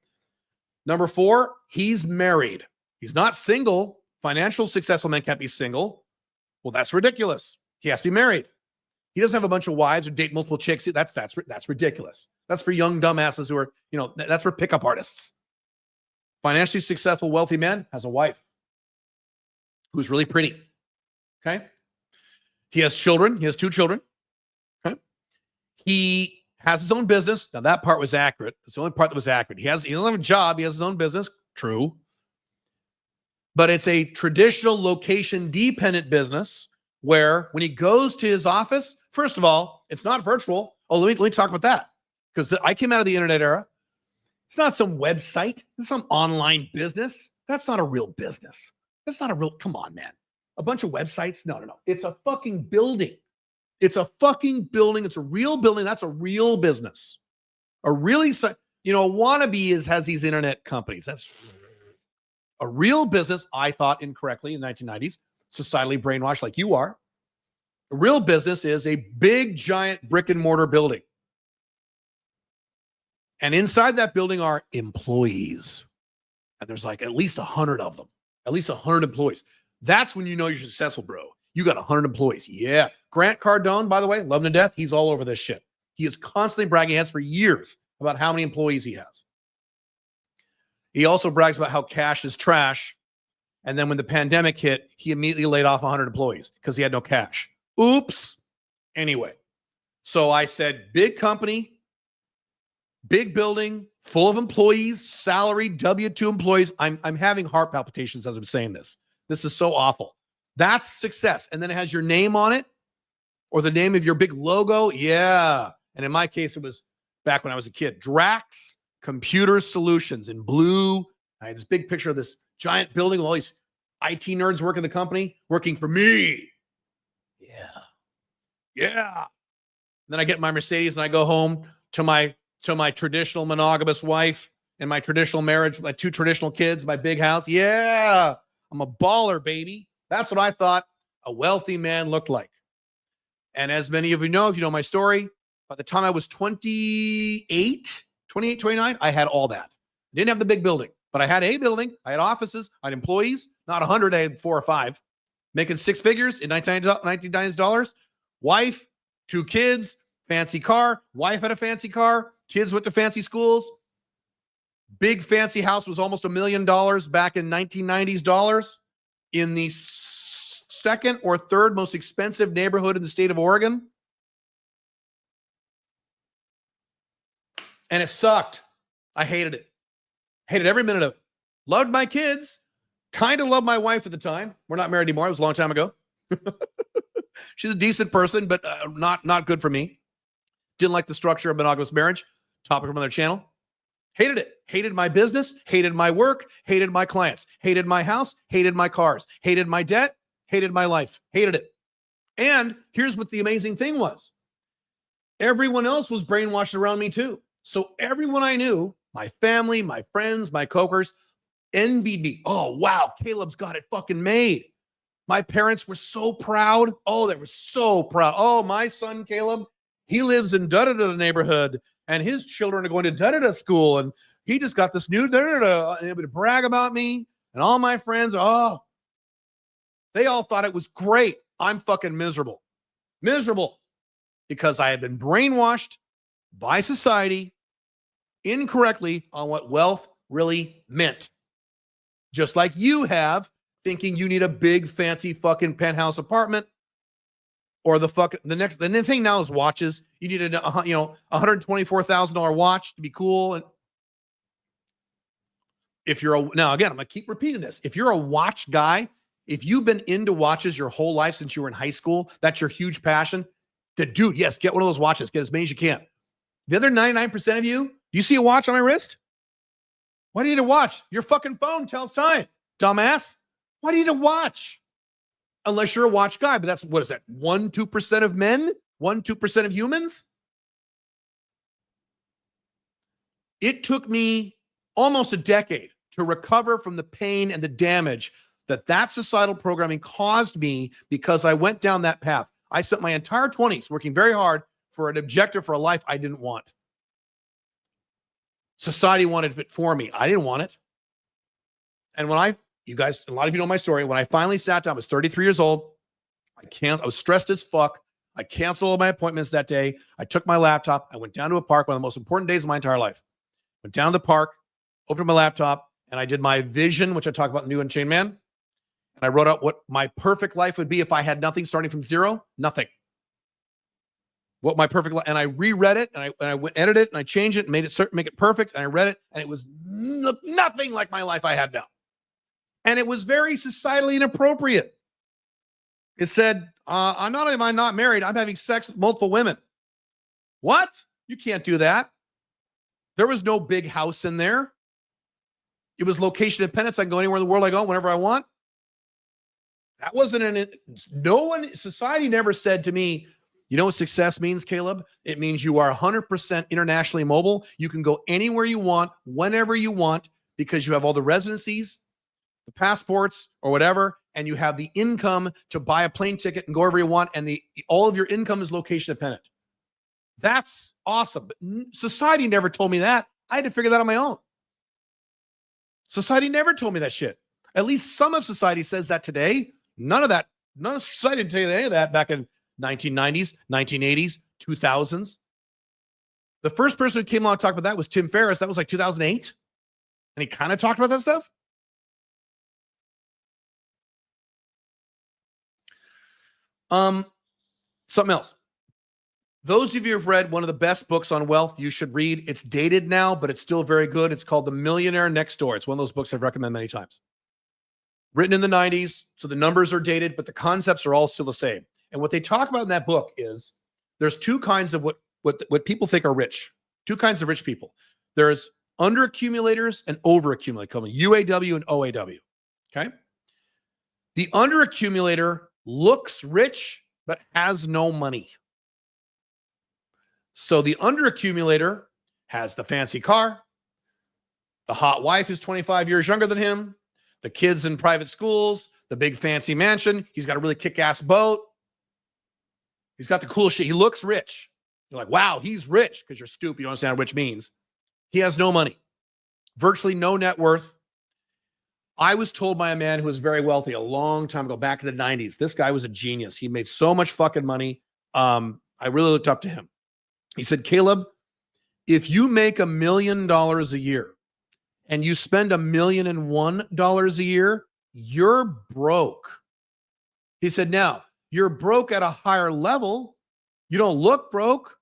Number 4, he's married. He's not single. Financial successful men can't be single. Well, that's ridiculous. He has to be married. He doesn't have a bunch of wives or date multiple chicks. That's ridiculous. That's for young dumbasses who are, that's for pickup artists. Financially successful, wealthy man has a wife who's really pretty. Okay. He has children. He has 2 children. Okay. He has his own business. Now that part was accurate. That's the only part that was accurate. He doesn't have a job. He has his own business. True. But it's a traditional location dependent business where when he goes to his office, first of all, it's not virtual. Oh, let me talk about that. Because I came out of the internet era. It's not some website. It's some online business. That's not a real business. That's not a real, come on, man. A bunch of websites? No. It's a fucking building. It's a fucking building. It's a real building. That's a real business. A wannabe has these internet companies. That's a real business. I thought incorrectly in the 1990s, societally brainwashed like you are. A real business is a big, giant brick and mortar building. And inside that building are employees. And there's like at least 100 of them, at least 100 employees. That's when you know you're successful, bro. You got 100 employees. Yeah. Grant Cardone, by the way, love him to death. He's all over this shit. He is constantly bragging. He has for years about how many employees he has. He also brags about how cash is trash. And then when the pandemic hit, he immediately laid off 100 employees because he had no cash. Oops. Anyway, so I said, big company, big building, full of employees, salaried W-2 employees. I'm having heart palpitations as I'm saying this. This is so awful. That's success. And then it has your name on it or the name of your big logo. Yeah. And in my case, it was back when I was a kid. Drax Computer Solutions in blue. I had this big picture of this giant building with all these IT nerds working the company, working for me. Yeah. Yeah. And then I get my Mercedes and I go home to my traditional monogamous wife and my traditional marriage, my 2 traditional kids, my big house. Yeah. I'm a baller, baby. That's what I thought a wealthy man looked like. And as many of you know, if you know my story, by the time I was 28, 29, I had all that. I didn't have the big building, but I had a building. I had offices. I had employees, not 100. I had 4 or 5, making 6 figures in 1990 dollars. Wife, 2 kids, fancy car. Wife had a fancy car. Kids went to fancy schools. Big fancy house was almost $1 million back in 1990s dollars in the second or third most expensive neighborhood in the state of Oregon. And it sucked. I hated it. Hated every minute of it. Loved my kids. Kind of loved my wife at the time. We're not married anymore. It was a long time ago. She's a decent person, but not good for me. Didn't like the structure of monogamous marriage. Topic from another channel. Hated it. Hated my business. Hated my work. Hated my clients. Hated my house. Hated my cars. Hated my debt. Hated my life. Hated it. And here's what the amazing thing was. Everyone else was brainwashed around me too. So everyone I knew, my family, my friends, my coworkers, envied me. Oh, wow, Caleb's got it fucking made. My parents were so proud. Oh, they were so proud. Oh, my son, Caleb, he lives in da-da-da neighborhood, and his children are going to da-da-da school, and he just got this new da-da-da, and they would brag about me, and all my friends, oh, they all thought it was great. I'm fucking miserable. Miserable. Because I had been brainwashed by society incorrectly on what wealth really meant. Just like you have, thinking you need a big, fancy fucking penthouse apartment, or the thing now is watches. You need a $124,000 watch to be cool. And now again, I'm gonna keep repeating this. If you're a watch guy, if you've been into watches your whole life since you were in high school, that's your huge passion. Dude, yes, get one of those watches. Get as many as you can. The other 99% of you, do you see a watch on my wrist? Why do you need a watch? Your fucking phone tells time, dumbass. Why do you need a watch? Unless you're a watch guy, but what is that? 1-2% of men? 1-2% of humans? It took me almost a decade to recover from the pain and the damage that societal programming caused me because I went down that path. I spent my entire 20s working very hard for an objective for a life I didn't want. Society wanted it for me. I didn't want it. And you guys, a lot of you know my story. When I finally sat down, I was 33 years old. I was stressed as fuck. I canceled all my appointments that day. I took my laptop. I went down to a park, one of the most important days of my entire life. Went down to the park, opened my laptop, and I did my vision, which I talk about in the new Unchained Man. And I wrote out what my perfect life would be if I had nothing starting from zero, nothing. What my perfect life, and I reread it, and I went edit it, and I changed it, and make it perfect, and I read it, and it was nothing like my life I had now. And it was very societally inappropriate. It said, not only am I not married, I'm having sex with multiple women. What? You can't do that. There was no big house in there. It was location independence. I can go anywhere in the world I go, whenever I want. That wasn't society never said to me, you know what success means, Caleb? It means you are 100% internationally mobile. You can go anywhere you want, whenever you want, because you have all the residencies, the passports, or whatever, and you have the income to buy a plane ticket and go wherever you want, and all of your income is location dependent. That's awesome. But society never told me that. I had to figure that out on my own. Society never told me that shit. At least some of society says that today. None of society didn't tell you any of that back in 1990s, 1980s, 2000s. The first person who came along and talked about that was Tim Ferriss. That was like 2008. And he kind of talked about that stuff. Something else. Those of you who've read one of the best books on wealth, you should read. It's dated now, but it's still very good. It's called The Millionaire Next Door. It's one of those books I've recommended many times. Written in the 90s, so the numbers are dated, but the concepts are all still the same. And what they talk about in that book is there's two kinds of what people think are rich. Two kinds of rich people. There's underaccumulators and overaccumulators, called UAW and OAW. Okay? The underaccumulator looks rich, but has no money. So the underaccumulator has the fancy car, the hot wife who's 25 years younger than him, the kids in private schools, the big fancy mansion. He's got a really kick-ass boat. He's got the cool shit. He looks rich. You're like, wow, he's rich, because you're stupid. You don't understand what rich means. He has no money, virtually no net worth. I was told by a man who was very wealthy a long time ago, back in the 90s, this guy was a genius. He made so much fucking money. I really looked up to him. He said, Caleb, if you make $1 million a year and you spend $1,001 a year, you're broke. He said, now, you're broke at a higher level. You don't look broke.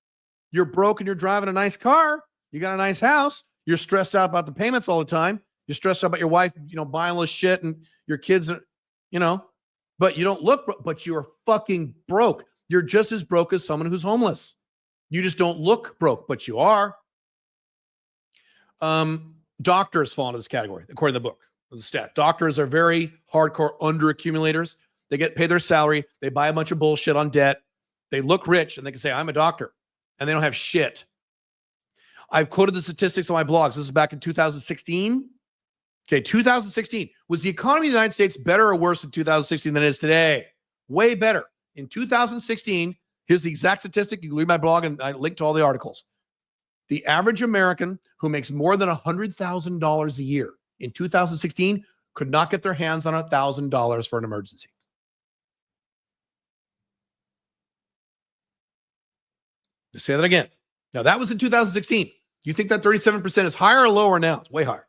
You're broke and you're driving a nice car. You got a nice house. You're stressed out about the payments all the time. You're stressed out about your wife, buying all this shit and your kids, but you don't look broke, but you're fucking broke. You're just as broke as someone who's homeless. You just don't look broke, but you are. Doctors fall into this category, according to the book, the stat. Doctors are very hardcore underaccumulators. They get paid their salary. They buy a bunch of bullshit on debt. They look rich and they can say, I'm a doctor. And they don't have shit. I've quoted the statistics on my blogs. This is back in 2016. Okay, 2016. Was the economy of the United States better or worse in 2016 than it is today? Way better. In 2016, here's the exact statistic. You can read my blog and I link to all the articles. The average American who makes more than $100,000 a year in 2016 could not get their hands on $1,000 for an emergency. Let's say that again. Now, that was in 2016. You think that 37% is higher or lower now? It's way higher.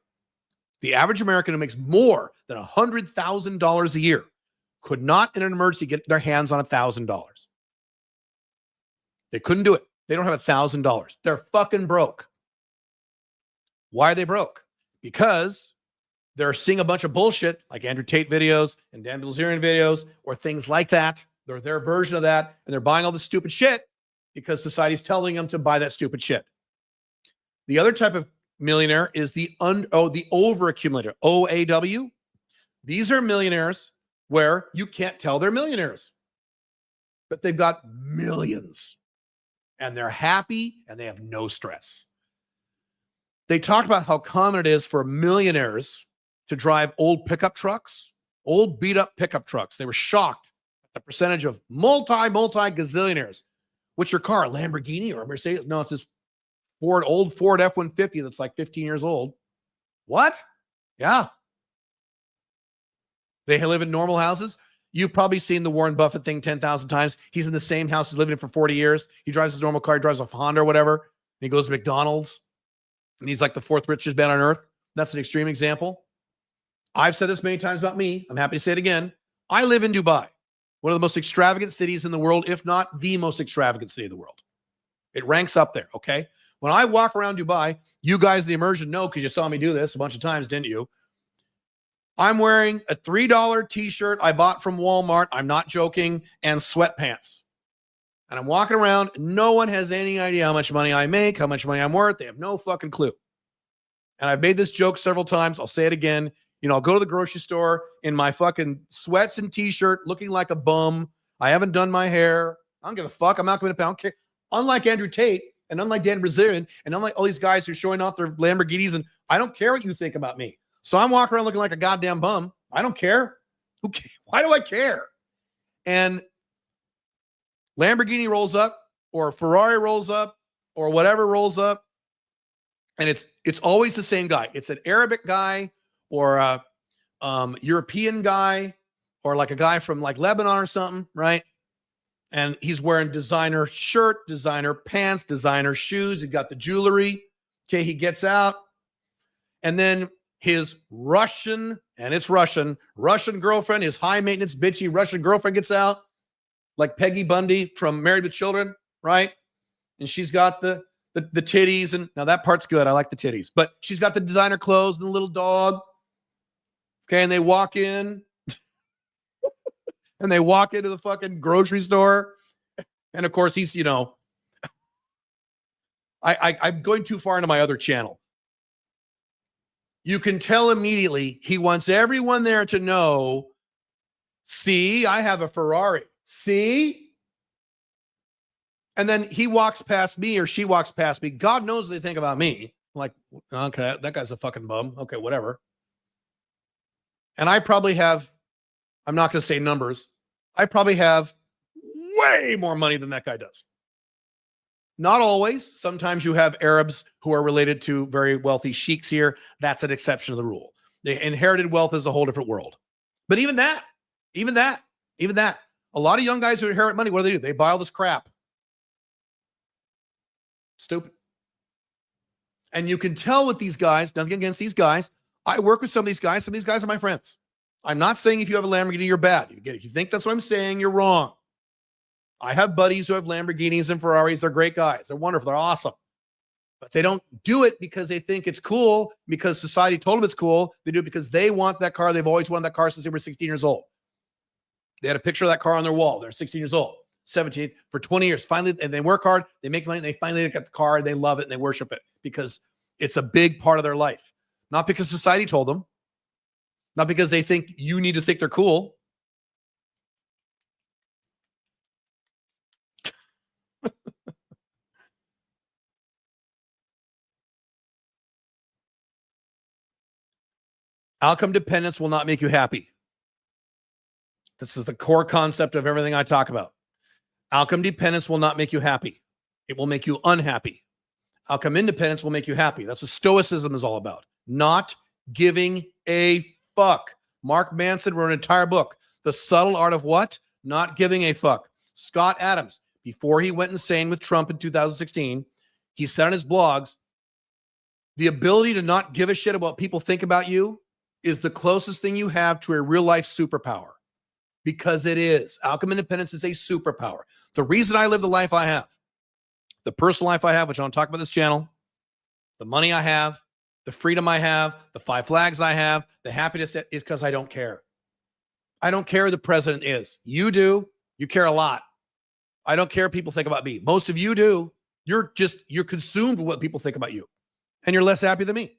The average American who makes more than $100,000 a year could not, in an emergency, get their hands on $1,000. They couldn't do it. They don't have $1,000. They're fucking broke. Why are they broke? Because they're seeing a bunch of bullshit like Andrew Tate videos and Dan Bilzerian videos or things like that. They're their version of that, and they're buying all this stupid shit because society's telling them to buy that stupid shit. The other type of millionaire is the overaccumulator, OAW. These are millionaires where you can't tell they're millionaires, but they've got millions and they're happy and they have no stress. They talked about how common it is for millionaires to drive old pickup trucks, old beat up pickup trucks. They were shocked at the percentage of multi gazillionaires. What's your car, a Lamborghini or a Mercedes? No, it's this old Ford F-150 that's like 15 years old. What? Yeah. They live in normal houses. You've probably seen the Warren Buffett thing 10,000 times. He's in the same house he's living in for 40 years. He drives his normal car. He drives a Honda or whatever. And he goes to McDonald's. And he's like the fourth richest man on earth. That's an extreme example. I've said this many times about me. I'm happy to say it again. I live in Dubai, one of the most extravagant cities in the world, if not the most extravagant city in the world. It ranks up there, okay? When I walk around Dubai, you guys, the immersion, know because you saw me do this a bunch of times, didn't you? I'm wearing a $3 t-shirt I bought from Walmart. I'm not joking. And sweatpants. And I'm walking around. No one has any idea how much money I make, how much money I'm worth. They have no fucking clue. And I've made this joke several times. I'll say it again. I'll go to the grocery store in my fucking sweats and t-shirt looking like a bum. I haven't done my hair. I don't give a fuck. I'm not going to pay. I don't care. Unlike Andrew Tate and unlike Dan Bilzerian and unlike all these guys who are showing off their Lamborghinis, and I don't care what you think about me. So I'm walking around looking like a goddamn bum. I don't care. Who cares? Why do I care? And Lamborghini rolls up or Ferrari rolls up or whatever rolls up. And it's always the same guy. It's an Arabic guy or a European guy or like a guy from like Lebanon or something, right? And he's wearing designer shirt, designer pants, designer shoes. He got the jewelry. Okay, he gets out. And then his Russian girlfriend, his high maintenance bitchy Russian girlfriend gets out, like Peggy Bundy from Married with Children, right? and she's got the titties, and now that part's good. I like the titties, but she's got the designer clothes and the little dog. Okay, and they walk in, and they walk into the fucking grocery store, and of course he's, I'm going too far into my other channel. You can tell immediately he wants everyone there to know, see, I have a Ferrari. See? And then he walks past me or she walks past me. God knows what they think about me. I'm like, okay, that guy's a fucking bum. Okay, whatever. And I probably have, I'm not going to say numbers, I probably have way more money than that guy does. Not always. Sometimes you have Arabs who are related to very wealthy sheiks here. That's an exception to the rule. The inherited wealth is a whole different world. But even that, a lot of young guys who inherit money, what do? They buy all this crap. Stupid. And you can tell with these guys, nothing against these guys. I work with some of these guys. Some of these guys are my friends. I'm not saying if you have a Lamborghini, you're bad. If you think that's what I'm saying, you're wrong. I have buddies who have Lamborghinis and Ferraris. They're great guys. They're wonderful. They're awesome. But they don't do it because they think it's cool, because society told them it's cool. They do it because they want that car. They've always wanted that car since they were 16 years old. They had a picture of that car on their wall. They're 16 years old, 17, for 20 years. Finally, and they work hard. They make money. And they finally get the car. And they love it. And they worship it because it's a big part of their life. Not because society told them. Not because they think you need to think they're cool. Outcome dependence will not make you happy. This is the core concept of everything I talk about. Outcome dependence will not make you happy. It will make you unhappy. Outcome independence will make you happy. That's what Stoicism is all about. Not giving a fuck. Mark Manson wrote an entire book, The Subtle Art of What? Not giving a fuck. Scott Adams, before he went insane with Trump in 2016, he said on his blogs, the ability to not give a shit about what people think about you is the closest thing you have to a real life superpower, because it is. Outcome independence is a superpower. The reason I live the life I have, the personal life I have, which I don't talk about this channel, the money I have, the freedom I have, the 5 flags I have, the happiness, is because I don't care. I don't care who the president is. You do. You care a lot. I don't care what people think about me. Most of you do. You're consumed with what people think about you, and you're less happy than me.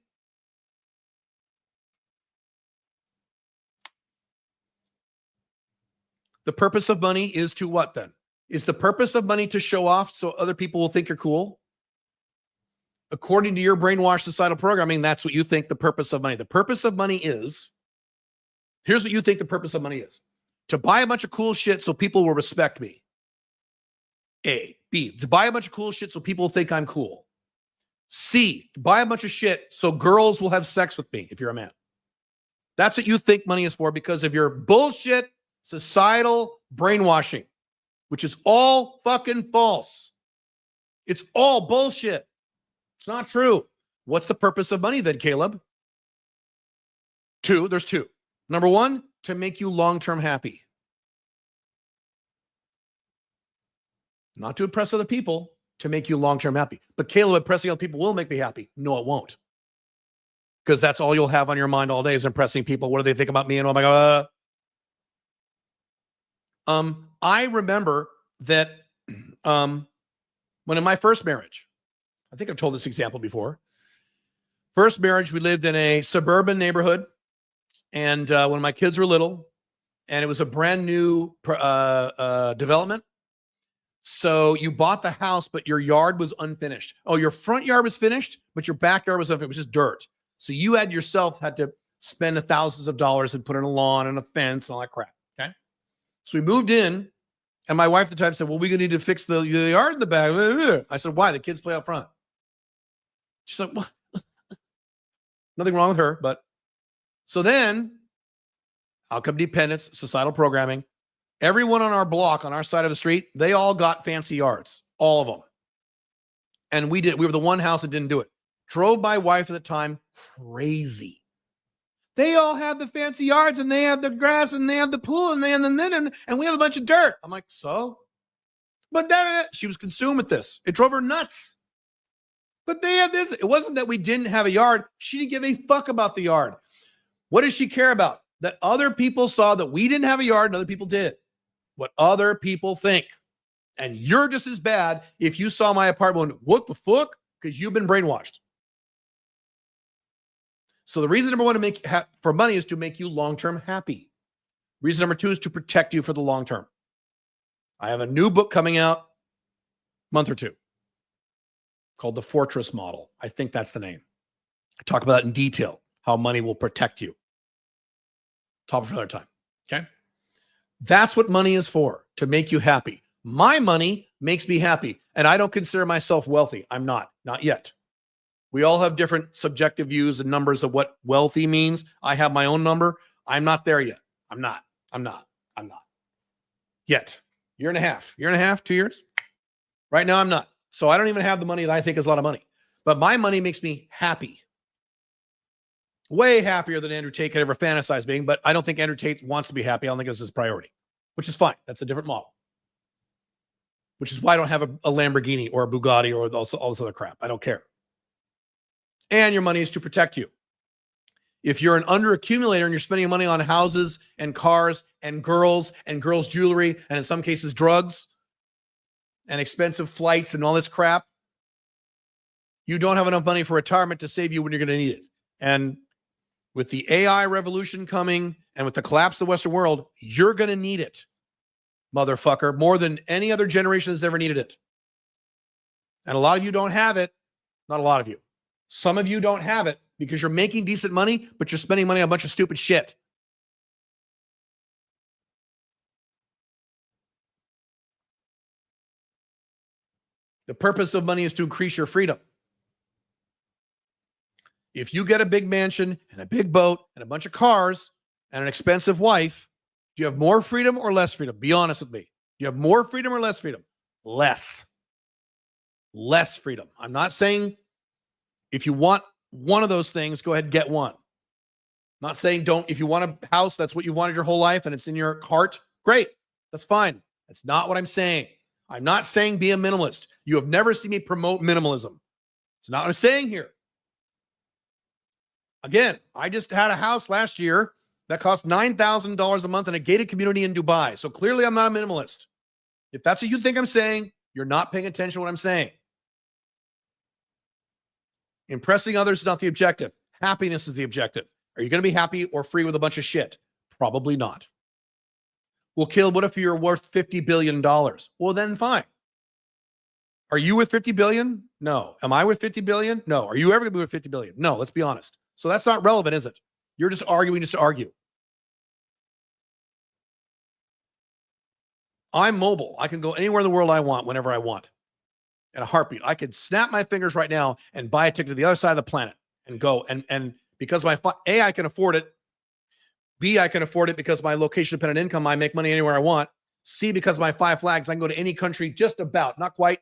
The purpose of money is to what then? Is the purpose of money to show off so other people will think you're cool? According to your brainwashed societal programming, that's what you think the purpose of money. The purpose of money is, here's what you think the purpose of money is. To buy a bunch of cool shit so people will respect me. A. B. To buy a bunch of cool shit so people think I'm cool. C. To buy a bunch of shit so girls will have sex with me if you're a man. That's what you think money is for because of your bullshit societal brainwashing, which is all fucking false. It's all bullshit. It's not true. What's the purpose of money then, Caleb? There's two. Number one, to make you long-term happy. Not to impress other people, to make you long-term happy. But Caleb, impressing other people will make me happy. No, it won't. Because that's all you'll have on your mind all day is impressing people. What do they think about me? And oh my God. I remember that when in my first marriage, I think I've told this example before. First marriage, we lived in a suburban neighborhood. And when my kids were little, and it was a brand new development. So you bought the house, but your yard was unfinished. Oh, your front yard was finished, but your backyard was unfinished. It was just dirt. So you had to spend thousands of dollars and put in a lawn and a fence and all that crap. Okay. So we moved in, and my wife at the time said, well, we're going to need to fix the yard in the back. I said, why? The kids play out front. She's like, what? Nothing wrong with her. But so then, outcome dependence, societal programming. Everyone on our block, on our side of the street, they all got fancy yards, all of them. And we were the one house that didn't do it. Drove my wife at the time crazy. They all have the fancy yards, and they have the grass, and they have the pool, and we have a bunch of dirt. I'm like, so? But she was consumed with this. It drove her nuts. But they had this. It wasn't that we didn't have a yard. She didn't give a fuck about the yard. What does she care about? That other people saw that we didn't have a yard and other people did. What other people think. And you're just as bad if you saw my apartment and, what the fuck? Because you've been brainwashed. So the reason number one to make for money is to make you long-term happy. Reason number two is to protect you for the long term. I have a new book coming out month or two called The Fortress Model. I think that's the name. I talk about it in detail, how money will protect you. Topic for another time. Okay. That's what money is for, to make you happy. My money makes me happy, and I don't consider myself wealthy. I'm not yet. We all have different subjective views and numbers of what wealthy means. I have my own number. I'm not there yet. I'm not yet. Year and a half, 2 years. Right now, I'm not. So I don't even have the money that I think is a lot of money, but my money makes me happy. Way happier than Andrew Tate could ever fantasize being, but I don't think Andrew Tate wants to be happy. I don't think it's his priority, which is fine. That's a different model, which is why I don't have a Lamborghini or a Bugatti or all this other crap. I don't care. And your money is to protect you. If you're an under-accumulator and you're spending money on houses and cars and girls jewelry, and in some cases drugs and expensive flights and all this crap, you don't have enough money for retirement to save you when you're going to need it. And with the AI revolution coming and with the collapse of the Western world, you're going to need it, motherfucker, more than any other generation has ever needed it. And a lot of you don't have it. Not a lot of you. Some of you don't have it because you're making decent money, but you're spending money on a bunch of stupid shit. The purpose of money is to increase your freedom. If you get a big mansion and a big boat and a bunch of cars and an expensive wife, do you have more freedom or less freedom? Be honest with me. Do you have more freedom or less freedom? Less. Less freedom. I'm not saying if you want one of those things, go ahead and get one. I'm not saying don't. If you want a house, that's what you wanted your whole life and it's in your heart, great. That's fine. That's not what I'm saying. I'm not saying be a minimalist. You have never seen me promote minimalism. It's not what I'm saying here. Again, I just had a house last year that cost $9,000 a month in a gated community in Dubai. So clearly I'm not a minimalist. If that's what you think I'm saying, you're not paying attention to what I'm saying. Impressing others is not the objective. Happiness is the objective. Are you going to be happy or free with a bunch of shit? Probably not. Well, Caleb, what if you're worth $50 billion? Well, then fine. Are you worth $50 billion? No. Am I worth $50 billion? No. Are you ever going to be worth $50 billion? No, let's be honest. So that's not relevant, is it? You're just arguing just to argue. I'm mobile. I can go anywhere in the world I want, whenever I want. In a heartbeat. I could snap my fingers right now and buy a ticket to the other side of the planet and go. And because I can afford it. B, I can afford it because my location-dependent income, I make money anywhere I want. C, because of my 5 flags, I can go to any country just about, not quite,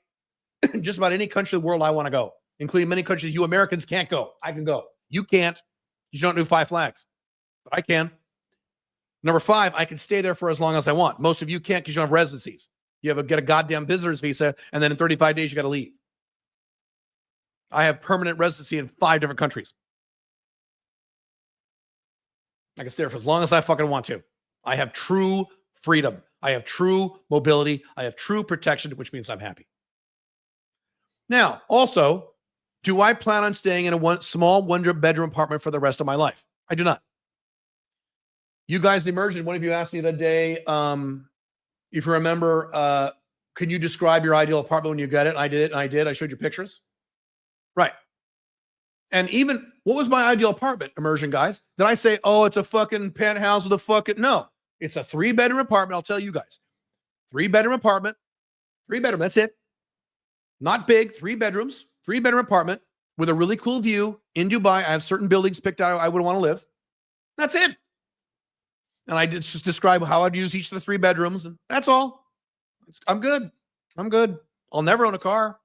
just about any country in the world I want to go, including many countries you Americans can't go. I can go. You can't. You don't do 5 flags. But I can. Number 5, I can stay there for as long as I want. Most of you can't because you don't have residencies. You get a goddamn visitor's visa, and then in 35 days, you got to leave. I have permanent residency in 5 different countries. I can stay there for as long as I fucking want to. I have true freedom. I have true mobility. I have true protection, which means I'm happy. Now, also, do I plan on staying in a small one-bedroom apartment for the rest of my life? I do not. You guys, the Immersion, one of you asked me the day, if you remember, can you describe your ideal apartment when you get it? I did it, and I did. I showed you pictures. Right. And even, what was my ideal apartment, Immersion guys? Did I say, oh, it's a fucking penthouse with a fucking, no. It's a 3-bedroom apartment, I'll tell you guys. 3-bedroom apartment. 3-bedroom, that's it. Not big, 3 bedrooms. 3-bedroom apartment with a really cool view in Dubai. I have certain buildings picked out I would want to live. That's it. And I did just describe how I'd use each of the 3 bedrooms. And that's all. I'm good. I'm good. I'll never own a car.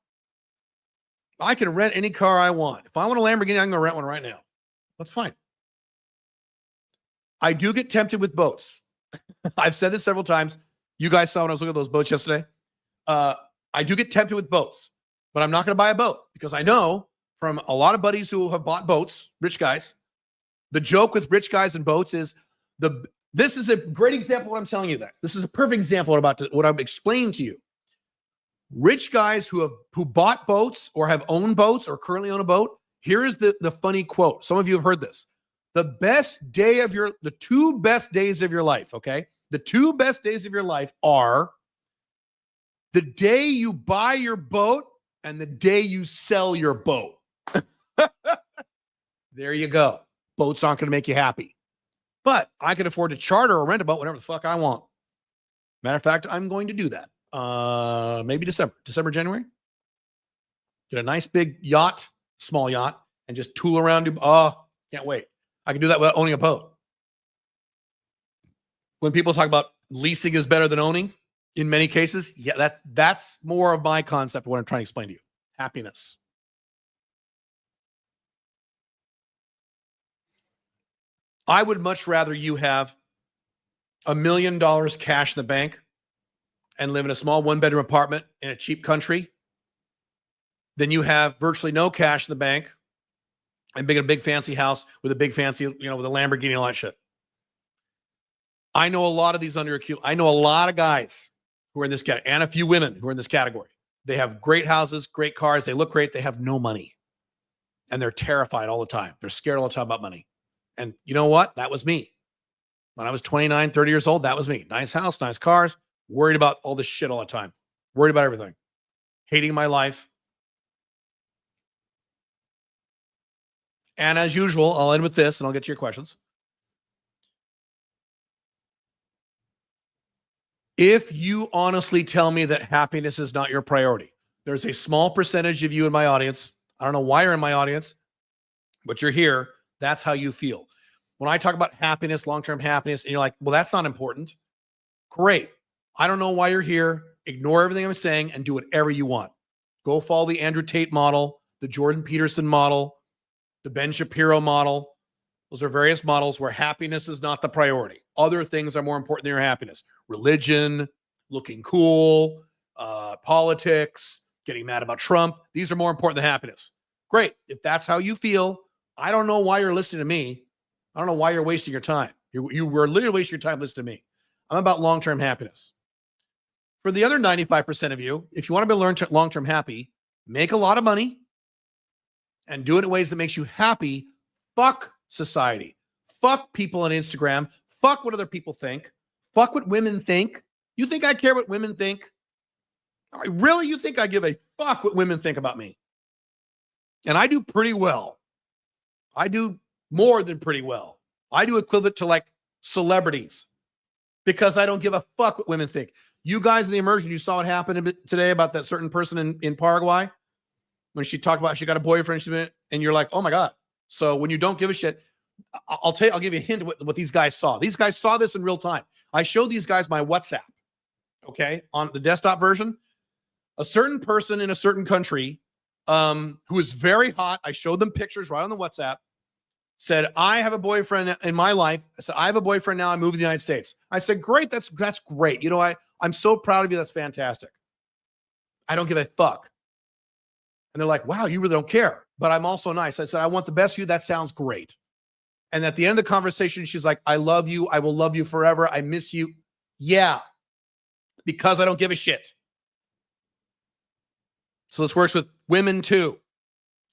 I can rent any car I want. If I want a Lamborghini, I can go rent one right now. That's fine. I do get tempted with boats. I've said this several times. You guys saw when I was looking at those boats yesterday. I do get tempted with boats, but I'm not going to buy a boat because I know from a lot of buddies who have bought boats, rich guys, the joke with rich guys and boats is this is a great example of what I'm telling you. That this is a perfect example of what I'm explaining to you. Rich guys who bought boats or have owned boats or currently own a boat. Here is the funny quote. Some of you have heard this. The two best days of your life, okay? The two best days of your life are the day you buy your boat and the day you sell your boat. There you go. Boats aren't going to make you happy. But I can afford to charter or rent a boat whenever the fuck I want. Matter of fact, I'm going to do that. Maybe December, January. Get a nice big yacht, small yacht, and just tool around. Can't wait. I can do that without owning a boat. When people talk about leasing is better than owning, in many cases, yeah, that's more of my concept of what I'm trying to explain to you. Happiness. I would much rather you have $1 million cash in the bank and live in a small one-bedroom apartment in a cheap country than you have virtually no cash in the bank and a big fancy house with a big fancy, with a Lamborghini and all that shit. I know a lot of these I know a lot of guys who are in this category and a few women who are in this category. They have great houses, great cars. They look great. They have no money. And they're terrified all the time. They're scared all the time about money. And you know what? That was me. When I was 29, 30 years old, that was me. Nice house, nice cars, worried about all this shit all the time. Worried about everything. Hating my life. And as usual, I'll end with this and I'll get to your questions. If you honestly tell me that happiness is not your priority, there's a small percentage of you in my audience. I don't know why you're in my audience, but you're here. That's how you feel. When I talk about happiness, long-term happiness, and you're like, well, that's not important. Great. I don't know why you're here. Ignore everything I'm saying and do whatever you want. Go follow the Andrew Tate model, the Jordan Peterson model, the Ben Shapiro model. Those are various models where happiness is not the priority. Other things are more important than your happiness. Religion, looking cool, politics, getting mad about Trump. These are more important than happiness. Great. If that's how you feel, I don't know why you're listening to me. I don't know why you're wasting your time. You were literally wasting your time listening to me. I'm about long-term happiness. For the other 95% of you, if you want to be long-term happy, make a lot of money and do it in ways that makes you happy. Fuck society. Fuck people on Instagram. Fuck what other people think. Fuck what women think. You think I care what women think? Really? You think I give a fuck what women think about me? And I do pretty well. I do more than pretty well. I do equivalent to like celebrities because I don't give a fuck what women think. You guys in the immersion, you saw what happened today about that certain person in Paraguay when she talked about she got a boyfriend and you're like, oh my God. So when you don't give a shit, I'll give you a hint of what these guys saw. These guys saw this in real time. I showed these guys my WhatsApp, okay, on the desktop version. A certain person in a certain country who is very hot, I showed them pictures right on the WhatsApp, said, I have a boyfriend in my life. I said, I have a boyfriend now. I moved to the United States. I said, great. That's great. I'm so proud of you. That's fantastic. I don't give a fuck. And they're like, wow, you really don't care. But I'm also nice. I said, I want the best for you. That sounds great. And at the end of the conversation, she's like, I love you. I will love you forever. I miss you. Yeah. Because I don't give a shit. So this works with women too.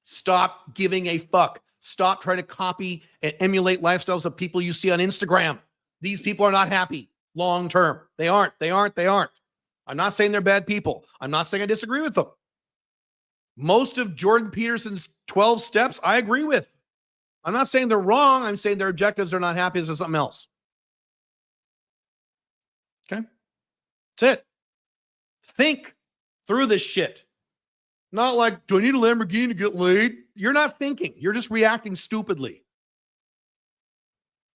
Stop giving a fuck. Stop trying to copy and emulate lifestyles of people you see on Instagram. These people are not happy long term. They aren't. I'm not saying they're bad people. I'm not saying I disagree with them. Most of Jordan Peterson's 12 steps, I agree with. I'm not saying they're wrong. I'm saying their objectives are not happy or something else. Okay? That's it. Think through this shit. Not like, do I need a Lamborghini to get laid? You're not thinking. You're just reacting stupidly.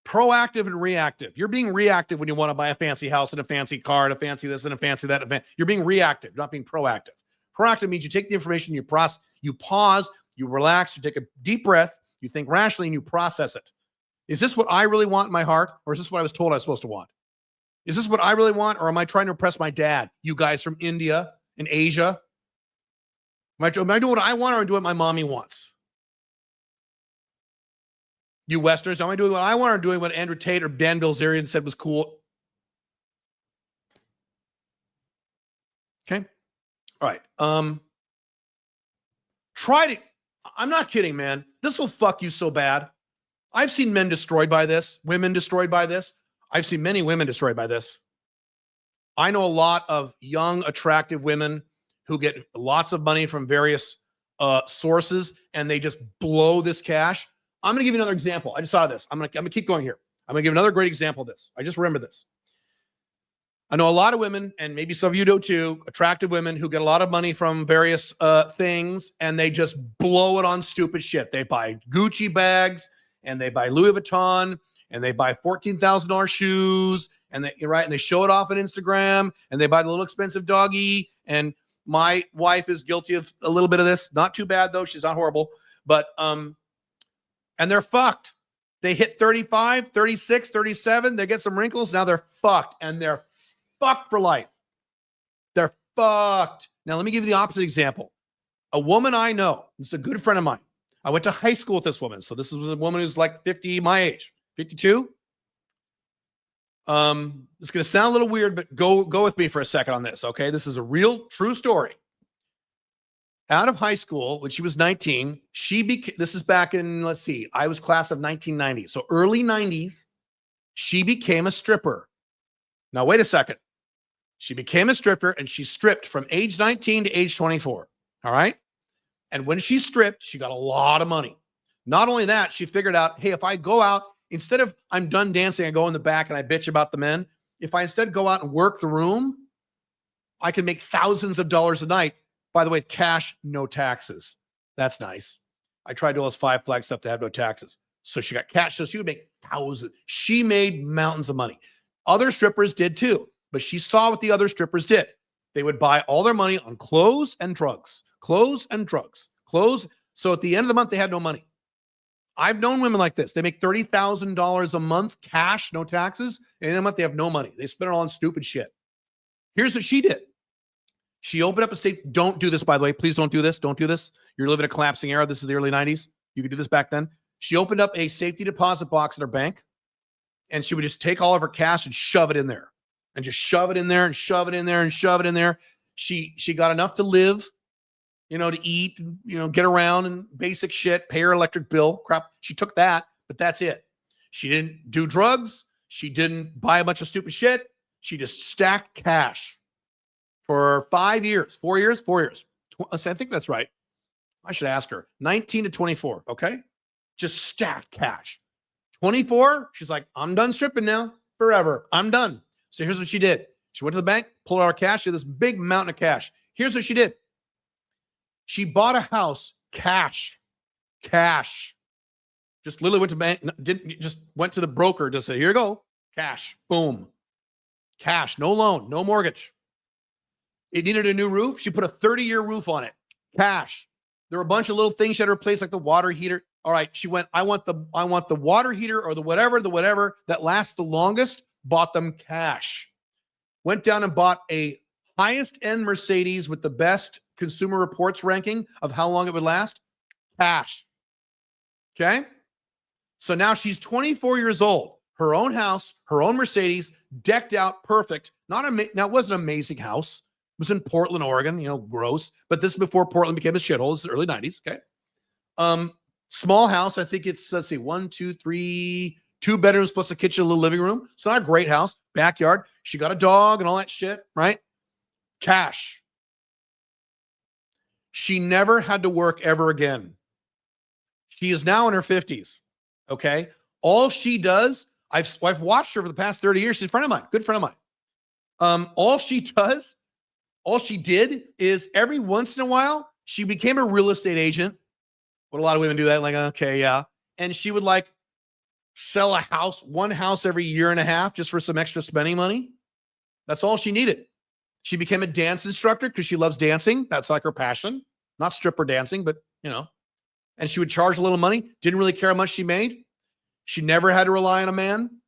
Proactive and reactive. You're being reactive when you want to buy a fancy house and a fancy car and a fancy this and a fancy that. You're being reactive, not being proactive. Proactive means you take the information, you pause, you relax, you take a deep breath, you think rationally, and you process it. Is this what I really want in my heart, or is this what I was told I was supposed to want? Is this what I really want, or am I trying to impress my dad? You guys from India in Asia? Am I doing what I want or am I doing what my mommy wants? You Westerners, am I doing what I want or doing what Andrew Tate or Dan Bilzerian said was cool? Okay. All right. Try to, I'm not kidding, man. This will fuck you so bad. I've seen men destroyed by this, women destroyed by this. I've seen many women destroyed by this. I know a lot of young, attractive women who get lots of money from various sources and they just blow this cash. I'm going to give you another example. I just saw this. I'm going to keep going here. I'm going to give another great example of this. I just remember this. I know a lot of women, and maybe some of you do too, attractive women who get a lot of money from various things and they just blow it on stupid shit. They buy Gucci bags and they buy Louis Vuitton and they buy $14,000 shoes and they show it off on Instagram and they buy the little expensive doggy. And my wife is guilty of a little bit of this. Not too bad though. She's not horrible, but, and they're fucked. They hit 35, 36, 37. They get some wrinkles. Now they're fucked and they're fucked for life. They're fucked. Now, let me give you the opposite example. A woman I know, this is a good friend of mine. I went to high school with this woman. So this is a woman who's like 50, my age, 52. It's going to sound a little weird, but go with me for a second on this, okay? This is a real, true story. Out of high school, when she was 19, this is back in, let's see, I was class of 1990. So early 90s, she became a stripper. Now, wait a second. She became a stripper and she stripped from age 19 to age 24. All right. And when she stripped, she got a lot of money. Not only that, she figured out, hey, if I go out, instead of I'm done dancing, I go in the back and I bitch about the men. If I instead go out and work the room, I can make thousands of dollars a night. By the way, cash, no taxes. That's nice. I tried to do all this 5 flag stuff to have no taxes. So she got cash. So she would make thousands. She made mountains of money. Other strippers did too, but she saw what the other strippers did. They would buy all their money on clothes and drugs, clothes and drugs, clothes. So at the end of the month, they had no money. I've known women like this. They make $30,000 a month cash, no taxes. And in a month, they have no money. They spend it all on stupid shit. Here's what she did. She opened up a safe. Don't do this, by the way. Please don't do this. Don't do this. You're living a collapsing era. This is the early 90s. You could do this back then. She opened up a safety deposit box at her bank. And she would just take all of her cash and shove it in there and just shove it in there and shove it in there and shove it in there. She got enough to live, to eat, get around and basic shit, pay her electric bill. Crap. She took that, but that's it. She didn't do drugs. She didn't buy a bunch of stupid shit. She just stacked cash for 5 years, 4 years. I think that's right. I should ask her. 19 to 24. Okay. Just stacked cash. 24, she's like, I'm done stripping now, forever. I'm done. So here's what she did. She went to the bank, pulled out her cash. She had this big mountain of cash. Here's what she did. She bought a house, cash. Just literally went to bank, just went to the broker to say, here you go, cash, boom. Cash, no loan, no mortgage. It needed a new roof. She put a 30-year roof on it, cash. There were a bunch of little things she had to replace, like the water heater. All right, she went, I want the water heater or the whatever that lasts the longest, bought them cash. Went down and bought a highest end Mercedes with the best Consumer Reports ranking of how long it would last, cash. Okay? So now she's 24 years old, her own house, her own Mercedes, decked out, perfect. Now it wasn't an amazing house. It was in Portland, Oregon, gross. But this is before Portland became a shithole. This is the early 90s, okay? Small house. I think it's, let's see, 1, 2, 3, 2 bedrooms plus a kitchen, a little living room. It's not a great house. Backyard. She got a dog and all that shit, right? Cash. She never had to work ever again. She is now in her 50s, okay? All she does, I've watched her for the past 30 years. She's a friend of mine, good friend of mine. All she did is every once in a while, she became a real estate agent. But a lot of women do that, like, okay, yeah. And she would like sell one house every year and a half just for some extra spending money. That's all she needed. She became a dance instructor because she loves dancing. That's like her passion. Not stripper dancing, but and she would charge a little money. Didn't really care how much she made. She never had to rely on a man.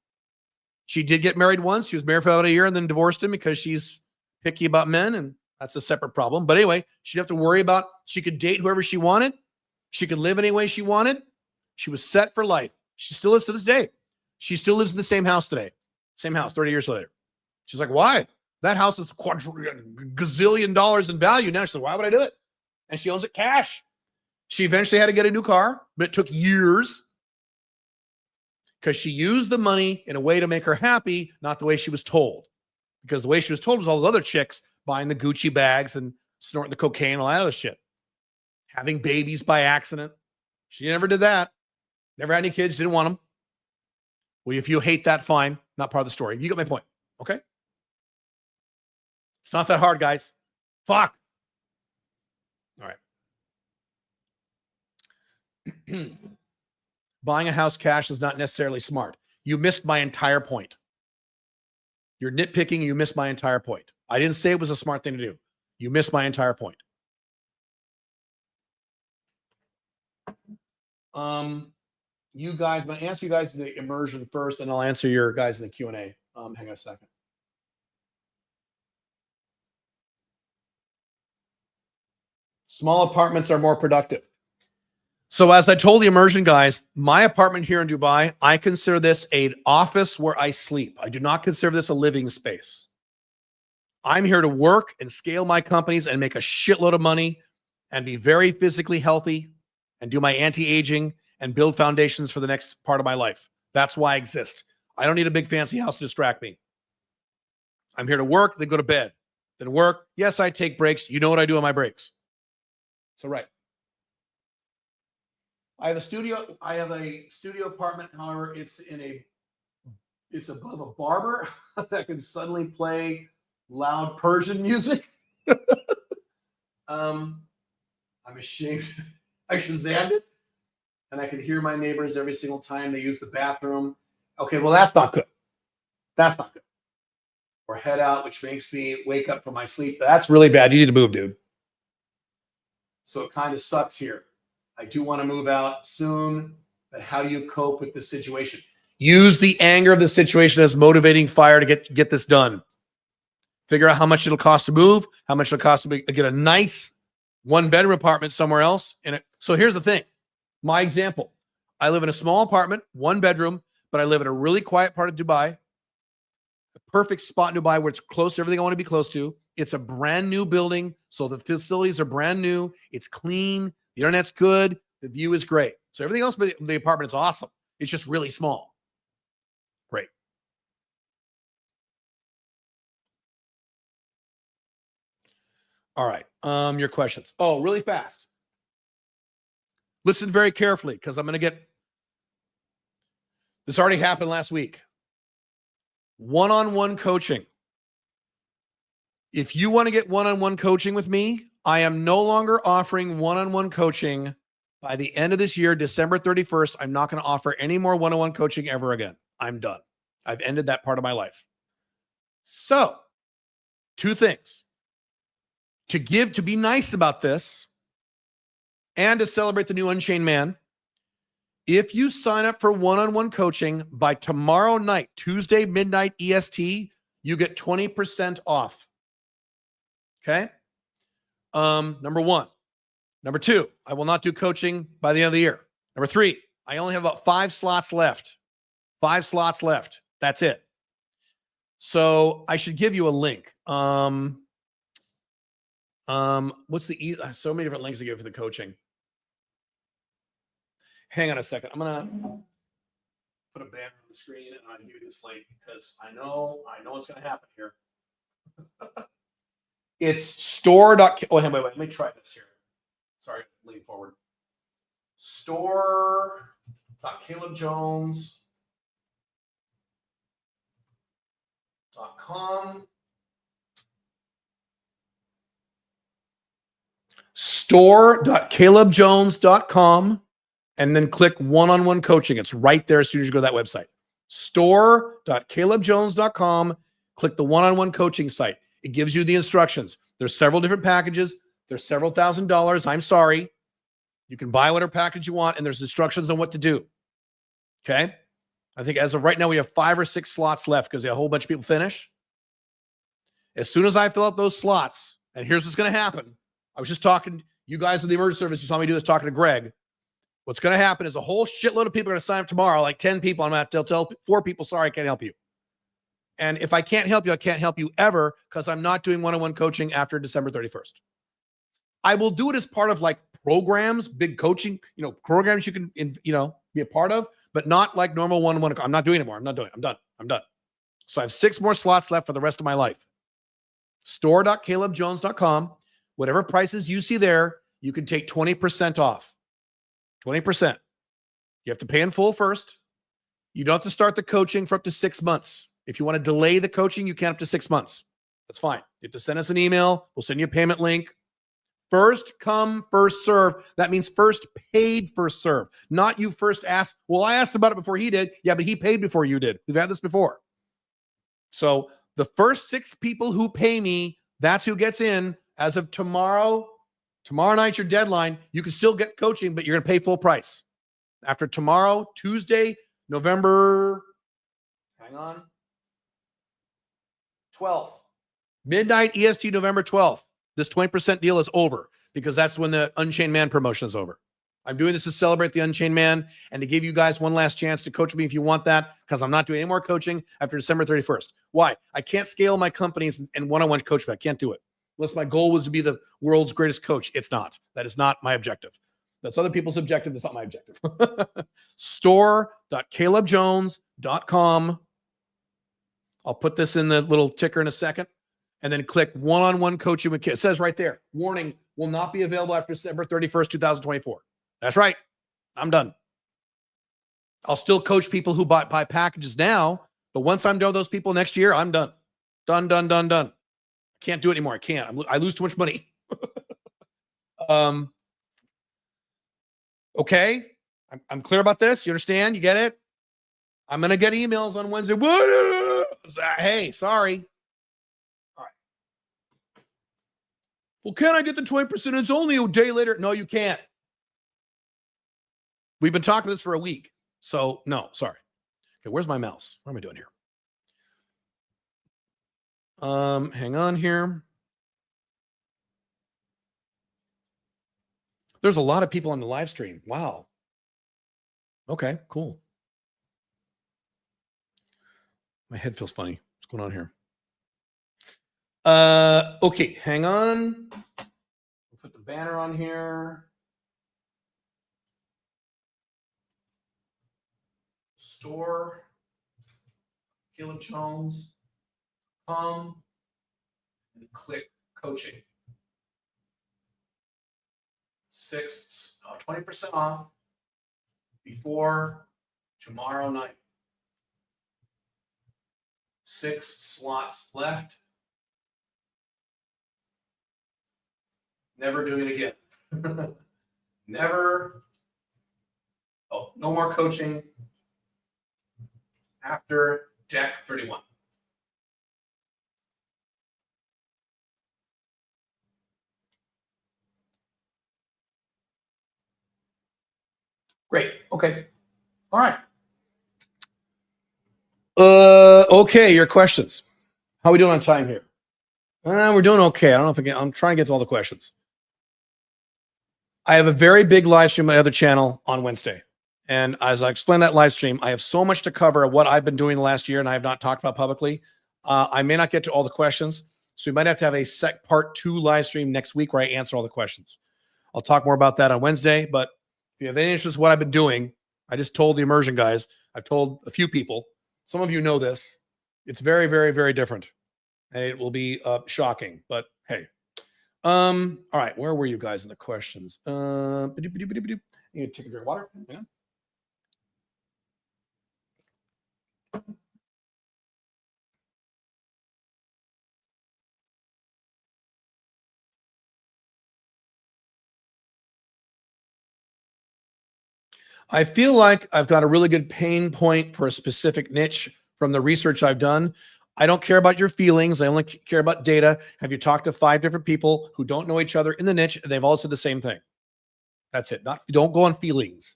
She did get married once. She was married for about a year and then divorced him because she's picky about men. And That's a separate problem. But anyway, she'd have to worry about, she could date whoever she wanted. She could live any way she wanted. She was set for life. She still is to this day. She still lives in the same house today. Same house 30 years later. She's like, why? That house is gazillion dollars in value now. She's like, why would I do it? And she owns it cash. She eventually had to get a new car, but it took years because she used the money in a way to make her happy, not the way she was told. Because the way she was told was all the other chicks buying the Gucci bags and snorting the cocaine and all that other shit. Having babies by accident. She never did that. Never had any kids, didn't want them. Well, if you hate that, fine. Not part of the story. You got my point. Okay? It's not that hard, guys. Fuck. All right. Buying a house cash is not necessarily smart. You missed my entire point. You're nitpicking. You missed my entire point. I didn't say it was a smart thing to do. You missed my entire point. You guys, I'm going to answer you guys in the immersion first, and I'll answer your guys in the Q&A. Hang on a second. Small apartments are more productive. So as I told the immersion guys, my apartment here in Dubai, I consider this an office where I sleep. I do not consider this a living space. I'm here to work and scale my companies and make a shitload of money and be very physically healthy and do my anti-aging and build foundations for the next part of my life. That's why I exist. I don't need a big fancy house to distract me. I'm here to work, then go to bed. Then work. Yes, I take breaks. You know what I do on my breaks. So, right. I have a studio apartment. However, it's above a barber that can suddenly play loud Persian music. I'm ashamed. I Shazammed it, and I can hear my neighbors every single time they use the bathroom. Okay, well, that's not good. That's not good. Or head out, which makes me wake up from my sleep. That's really bad. You need to move, dude. So it kind of sucks here. I do want to move out soon, but how do you cope with this situation? Use the anger of the situation as motivating fire to get this done. Figure out how much it'll cost to move, how much it'll cost to get a nice one-bedroom apartment somewhere else. So here's the thing. My example. I live in a small apartment, one bedroom, but I live in a really quiet part of Dubai. The perfect spot in Dubai where it's close to everything I want to be close to. It's a brand new building, so the facilities are brand new. It's clean. The internet's good. The view is great. So everything else about the apartment is awesome. It's just really small. Great. All right. Your questions. Oh, really fast. Listen very carefully because I'm going to get this already happened last week. One-on-one coaching. If you want to get one-on-one coaching with me, I am no longer offering one-on-one coaching by the end of this year, December 31st. I'm not going to offer any more one-on-one coaching ever again. I'm done. I've ended that part of my life. So, two things. To be nice about this and to celebrate the new Unchained man, if you sign up for one-on-one coaching by tomorrow night, Tuesday, midnight EST, you get 20% off. Okay? Number one. Number two, I will not do coaching by the end of the year. Number three, I only have about 5 slots left. 5 slots left. That's it. So I should give you a link. What's so many different links to give for the coaching. Hang on a second. I'm gonna put a banner on the screen and I'll give you this link because I know what's gonna happen here. It's store. Oh, wait. Let me try this here. Sorry, lean forward. Store.calebjones.com. Store.calebjones.com. And then click one-on-one coaching. It's right there as soon as you go to that website. Store.calebjones.com. Click the one-on-one coaching site. It gives you the instructions. There's several different packages. There's several $1,000s. I'm sorry. You can buy whatever package you want, and there's instructions on what to do. Okay? I think as of right now, we have 5 or 6 slots left because a whole bunch of people finish. As soon as I fill out those slots, And here's what's going to happen. I was just talking, you guys in the emergency service, you saw me do this talking to Greg. What's going to happen is a whole shitload of people are going to sign up tomorrow, like 10 people. I'm going to have to tell 4 people, sorry, I can't help you. And if I can't help you, I can't help you ever because I'm not doing one-on-one coaching after December 31st. I will do it as part of like programs, big coaching, programs you can, be a part of, but not like normal one-on-one. I'm not doing it anymore. I'm done. I'm done. So I have 6 more slots left for the rest of my life. Store.calebjones.com. Whatever prices you see there, you can take 20% off. 20%. You have to pay in full first. You don't have to start the coaching for up to 6 months. If you want to delay the coaching, you can up to 6 months. That's fine. You have to send us an email. We'll send you a payment link. First come, first serve. That means first paid, first serve. Not you first asked. Well, I asked about it before he did. Yeah, but he paid before you did. We've had this before. So the first 6 people who pay me, that's who gets in. As of tomorrow night's your deadline. You can still get coaching, but you're going to pay full price. After tomorrow, Tuesday, November, 12th. Midnight EST, November 12th. This 20% deal is over because that's when the Unchained Man promotion is over. I'm doing this to celebrate the Unchained Man and to give you guys one last chance to coach me if you want that, because I'm not doing any more coaching after December 31st. Why? I can't scale my companies and one-on-one coach, but I can't do it. Unless my goal was to be the world's greatest coach. It's not. That is not my objective. That's other people's objective. That's not my objective. Store.calebjones.com. I'll put this in the little ticker in a second. And then click one-on-one coaching with kids. It says right there, warning, will not be available after December 31st, 2024. That's right. I'm done. I'll still coach people who buy packages now, but once I'm done with those people next year, I'm done. Done. Can't do it anymore. I can't. I lose too much money. Okay. I'm clear about this. You understand? You get it? I'm going to get emails on Wednesday. Hey, sorry. All right. Well, can I get the 20%? It's only a day later. No, you can't. We've been talking this for a week. So no, sorry. Okay. Where's my mouse? What am I doing here? Hang on here. There's a lot of people on the live stream. Wow. Okay, cool. My head feels funny. What's going on here? Okay, hang on. We'll put the banner on here. Store. Caleb Jones. And click coaching. 20% off before tomorrow night. 6 slots left. Never doing it again. Never. Oh, no more coaching after deck 31. Great. Okay. All right. Okay. Your questions. How are we doing on time here? We're doing okay. I don't know if I'm trying to get to all the questions. I have a very big live stream on my other channel on Wednesday. And as I explain that live stream, I have so much to cover of what I've been doing the last year and I have not talked about publicly. I may not get to all the questions. So we might have to have a part 2 live stream next week where I answer all the questions. I'll talk more about that on Wednesday, but if you have any interest in what I've been doing, I just told the immersion guys, I've told a few people, some of you know this. It's very, very, very different. And it will be shocking, but hey. All right, where were you guys in the questions? You need to take a drink of water? Yeah. I feel like I've got a really good pain point for a specific niche from the research I've done. I don't care about your feelings. I only care about data. Have you talked to 5 different people who don't know each other in the niche? And they've all said the same thing. That's it. Don't go on feelings.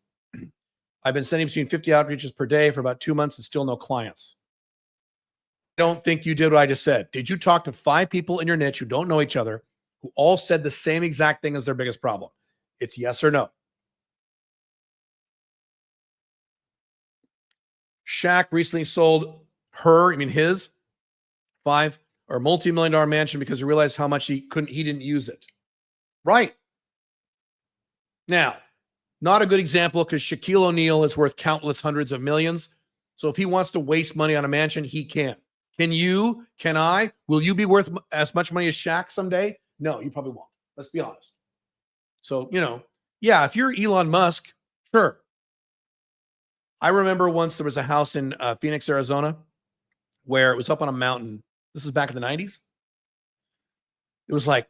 I've been sending between 50 outreaches per day for about 2 months and still no clients. I don't think you did what I just said. Did you talk to 5 people in your niche who don't know each other, who all said the same exact thing as their biggest problem. It's yes or no. Shaq recently sold his multi-million-dollar mansion because he realized how much he didn't use it. Right. Now, not a good example because Shaquille O'Neal is worth countless hundreds of millions. So if he wants to waste money on a mansion, he can. Can you? Can I? Will you be worth as much money as Shaq someday? No, you probably won't. Let's be honest. So, yeah, if you're Elon Musk, sure. I remember once there was a house in Phoenix, Arizona, where it was up on a mountain. This is back in the 90s. It was like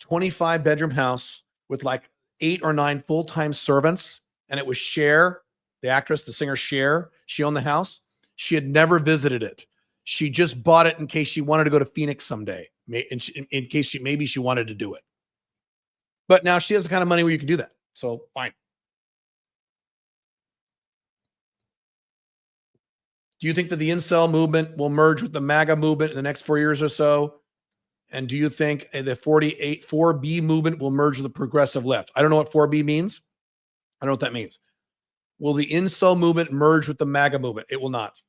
25 bedroom house with like 8 or 9 full-time servants. And it was Cher, the actress, the singer Cher. She owned the house. She had never visited it. She just bought it in case she wanted to go to Phoenix someday, in case maybe she wanted to do it. But now she has the kind of money where you can do that. So fine. Do you think that the incel movement will merge with the MAGA movement in the next 4 years or so? And do you think the 4B movement will merge with the progressive left? I don't know what 4B means. I don't know what that means. Will the incel movement merge with the MAGA movement? It will not.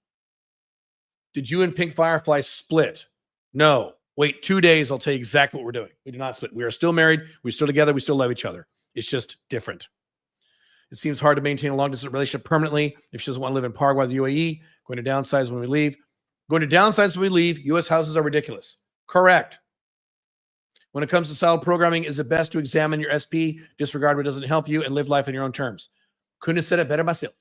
Did you and Pink Firefly split? No. Wait 2 days. I'll tell you exactly what we're doing. We do not split. We are still married. We're still together. We still love each other. It's just different. It seems hard to maintain a long-distance relationship permanently if she doesn't want to live in Paraguay, the UAE. Going to downsize when we leave. Going to downsize when we leave. U.S. houses are ridiculous. Correct. When it comes to solid programming, is it best to examine your SP, disregard what doesn't help you, and live life on your own terms? Couldn't have said it better myself.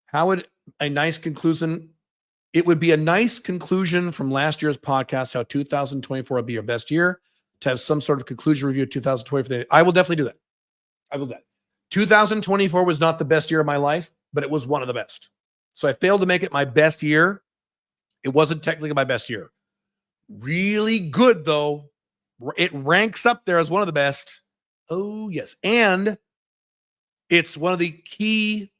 How would a nice conclusion? It would be a nice conclusion from last year's podcast, how 2024 will be your best year, to have some sort of conclusion review of 2024. I will definitely do that. I will do that. 2024 was not the best year of my life, but it was one of the best. So I failed to make it my best year. It wasn't technically my best year. Really good, though. It ranks up there as one of the best. Oh, yes. And it's one of the key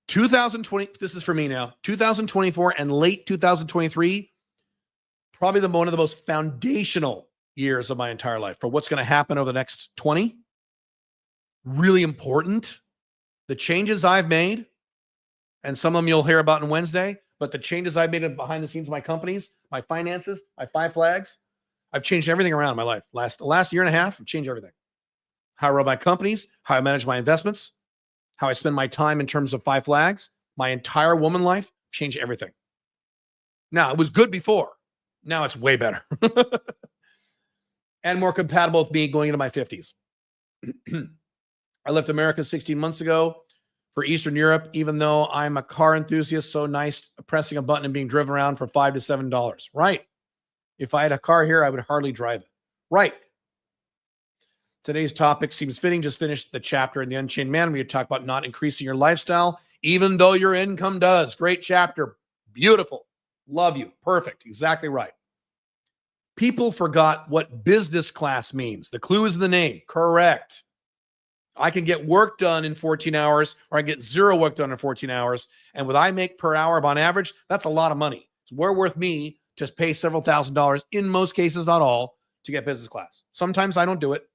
2020. This is for me now. 2024 and late 2023, probably one of the most foundational years of my entire life for what's going to happen over the next 20. Really important. The changes I've made, and some of them you'll hear about on Wednesday, but the changes I've made behind the scenes of my companies, my finances, my 5 flags, I've changed everything around in my life. Last year and a half, I've changed everything. How I run my companies, how I manage my investments, how I spend my time in terms of 5 flags, my entire woman life, changed everything. Now, it was good before. Now it's way better. And more compatible with me going into my 50s. I left America 16 months ago for Eastern Europe, even though I'm a car enthusiast. So nice pressing a button and being driven around for $5 to $7. Right. If I had a car here, I would hardly drive it. Right. Today's topic seems fitting. Just finished the chapter in the Unchained Man where you talk about not increasing your lifestyle, even though your income does. Great chapter. Beautiful. Love you. Perfect. Exactly right. People forgot what business class means. The clue is in the name. Correct. I can get work done in 14 hours or I get zero work done in 14 hours. And what I make per hour on average, that's a lot of money. It's worth me to pay several $1,000s, in most cases, not all, to get business class. Sometimes I don't do it.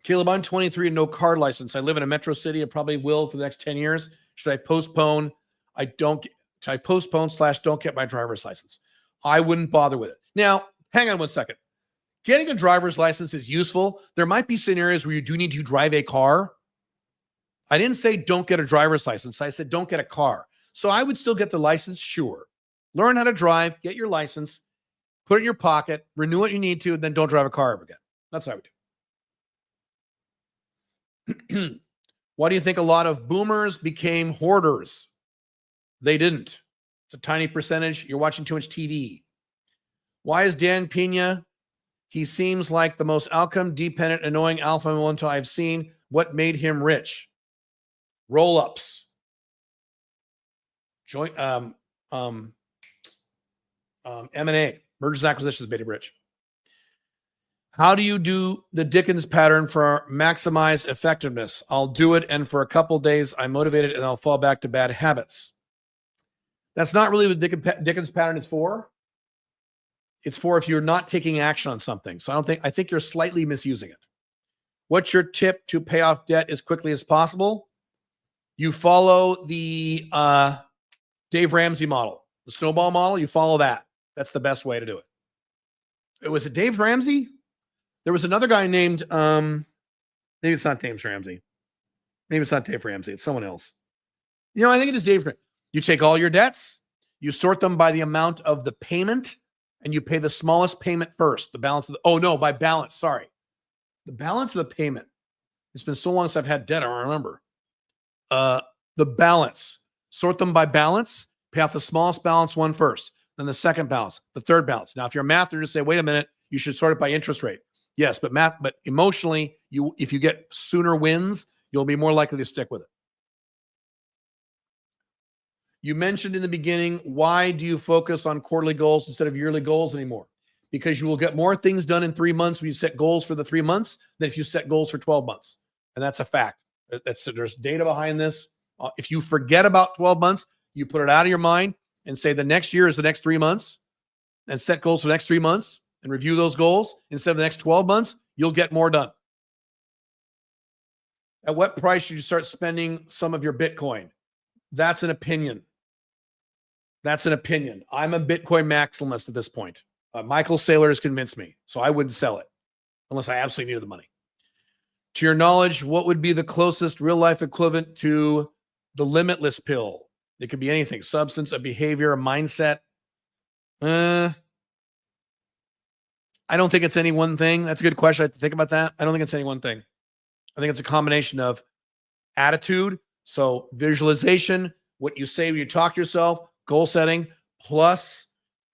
Caleb, I'm 23 and no car license. I live in a metro city and probably will for the next 10 years. Should I postpone? Should I postpone / don't get my driver's license? I wouldn't bother with it. Now, hang on one second. Getting a driver's license is useful. There might be scenarios where you do need to drive a car. I didn't say don't get a driver's license. I said don't get a car. So I would still get the license, sure. Learn how to drive, get your license, put it in your pocket, renew what you need to, and then don't drive a car ever again. That's what I would do. Why do you think a lot of boomers became hoarders? They didn't. It's a tiny percentage. You're watching too much TV. Why is Dan Pena? He seems like the most outcome-dependent, annoying alpha male until I've seen. What made him rich? Roll-ups. Joint M&A. Mergers and acquisitions made him rich. How do you do the Dickens pattern for maximize effectiveness? I'll do it, and for a couple days, I'm motivated, and I'll fall back to bad habits. That's not really what Dickens pattern is for. It's for if you're not taking action on something. So I think you're slightly misusing it. What's your tip to pay off debt as quickly as possible? You follow the Dave Ramsey model, the snowball model. You follow that. That's the best way to do it. Was it Dave Ramsey? There was another guy named, maybe it's not Dave Ramsey. Maybe it's not Dave Ramsey. It's someone else. I think it is Dave. You take all your debts, you sort them by the amount of the payment, and you pay the smallest payment first. The balance of by balance. Sorry. The balance of the payment. It's been so long since I've had debt, I don't remember. The balance. Sort them by balance, pay off the smallest balance one first, then the second balance, the third balance. Now, if you're a mather, you say, wait a minute, you should sort it by interest rate. Yes, but emotionally, if you get sooner wins, you'll be more likely to stick with it. You mentioned in the beginning, why do you focus on quarterly goals instead of yearly goals anymore? Because you will get more things done in 3 months when you set goals for the 3 months than if you set goals for 12 months. And that's a fact. There's data behind this. If you forget about 12 months, you put it out of your mind and say the next year is the next 3 months and set goals for the next 3 months and review those goals instead of the next 12 months, you'll get more done. At what price should you start spending some of your Bitcoin? That's an opinion. That's an opinion. I'm a Bitcoin maximalist at this point. Michael Saylor has convinced me, so I wouldn't sell it unless I absolutely needed the money. To your knowledge, what would be the closest real-life equivalent to the limitless pill? It could be anything, substance, a behavior, a mindset. I don't think it's any one thing. That's a good question. I have to think about that. I don't think it's any one thing. I think it's a combination of attitude, so visualization, what you say when you talk to yourself, goal setting, plus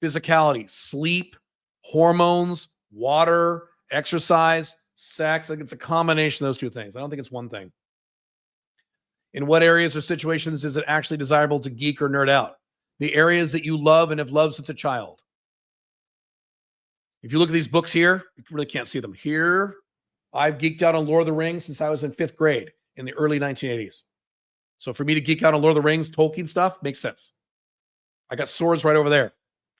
physicality, sleep, hormones, water, exercise, sex. I think it's a combination of those two things. I don't think it's one thing. In what areas or situations is it actually desirable to geek or nerd out? The areas that you love and have loved since a child. If you look at these books here, you really can't see them. Here, I've geeked out on Lord of the Rings since I was in 5th grade in the early 1980s. So for me to geek out on Lord of the Rings, Tolkien stuff, makes sense. I got swords right over there.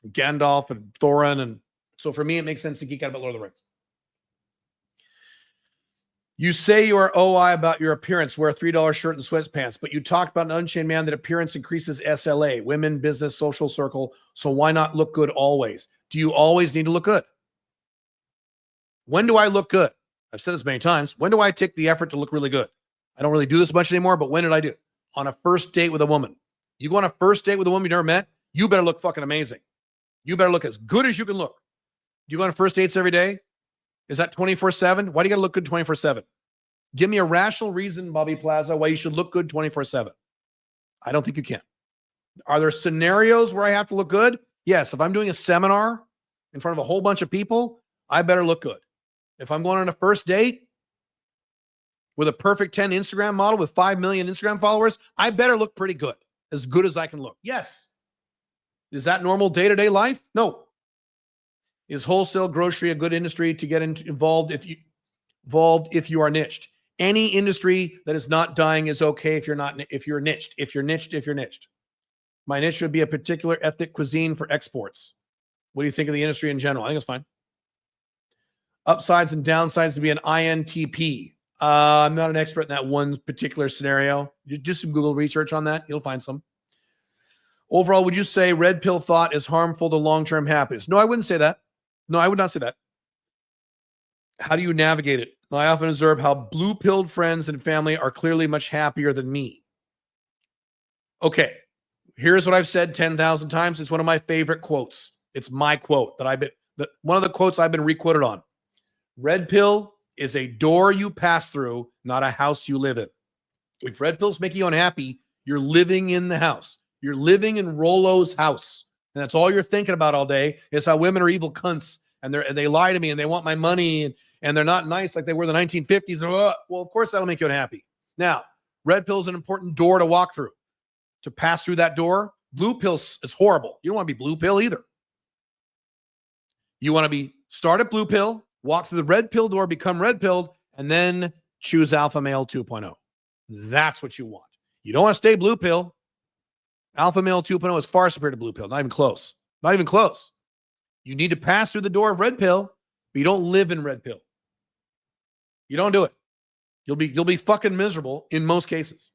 Gandalf and Thorin. And so for me, it makes sense to geek out about Lord of the Rings. You say you are OI about your appearance, wear a $3 shirt and sweatpants, but you talked about an Unchained man that appearance increases SLA, women, business, social circle. So why not look good always? Do you always need to look good? When do I look good? I've said this many times. When do I take the effort to look really good? I don't really do this much anymore, but when did I do it? On a first date with a woman. You go on a first date with a woman you never met, you better look fucking amazing. You better look as good as you can look. Do you go on first dates every day? Is that 24/7? Why do you got to look good 24/7? Give me a rational reason, Bobby Plaza, why you should look good 24/7. I don't think you can. Are there scenarios where I have to look good? Yes. If I'm doing a seminar in front of a whole bunch of people, I better look good. If I'm going on a first date with a perfect 10 Instagram model with 5 million Instagram followers, I better look pretty good as I can look. Yes. Is that normal day-to-day life? No. Is wholesale grocery a good industry to get involved if you are niched? Any industry that is not dying is okay if you're niched. My niche would be a particular ethnic cuisine for exports. What do you think of the industry in general? I think it's fine. Upsides and downsides to be an INTP. I'm not an expert in that one particular scenario. Just some Google research on that. You'll find some. Overall, would you say red pill thought is harmful to long-term happiness? No, I wouldn't say that. No, I would not say that. How do you navigate it? I often observe how blue-pilled friends and family are clearly much happier than me. Okay, here's what I've said 10,000 times. It's one of my favorite quotes. It's my quote one of the quotes I've been requoted on. Red pill is a door you pass through, not a house you live in. If red pills make you unhappy, you're living in the house. You're living in Rolo's house. And that's all you're thinking about all day is how women are evil cunts and they lie to me and they want my money and they're not nice like they were in the 1950s. Well, of course, that'll make you unhappy. Now, red pill is an important door to walk through. To pass through that door, blue pill is horrible. You don't want to be blue pill either. You want to start at blue pill, walk through the red pill door, become red pilled, and then choose alpha male 2.0. That's what you want. You don't want to stay blue pill. Alpha male 2.0 is far superior to blue pill. Not even close. Not even close. You need to pass through the door of red pill, but you don't live in red pill. You don't do it. You'll be fucking miserable in most cases.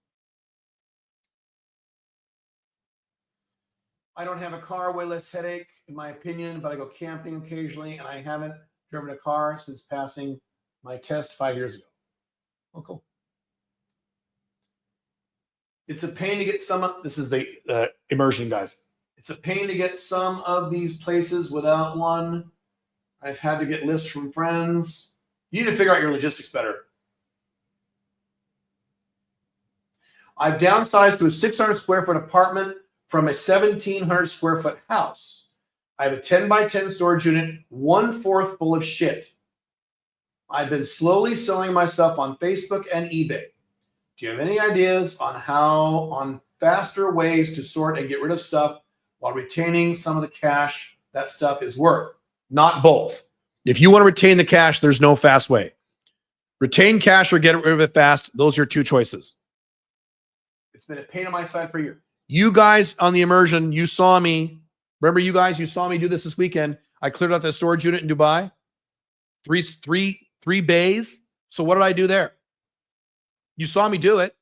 I don't have a car, way less headache, in my opinion, but I go camping occasionally, and I haven't driven a car since passing my test 5 years ago. Oh, cool. It's a pain to get some. This is the immersion, guys. It's a pain to get some of these places without one. I've had to get lists from friends. You need to figure out your logistics better. I've downsized to a 600 square foot apartment from a 1,700 square foot house. I have a 10 by 10 storage unit, 1/4 full of shit. I've been slowly selling my stuff on Facebook and eBay. Do you have any ideas on faster ways to sort and get rid of stuff while retaining some of the cash that stuff is worth? Not both. If you want to retain the cash, there's no fast way. Retain cash or get rid of it fast. Those are your two choices. It's been a pain on my side for years. You guys on the immersion, you saw me. Remember, you guys, you saw me do this weekend. I cleared out the storage unit in Dubai. Three bays. So what did I do there? You saw me do it.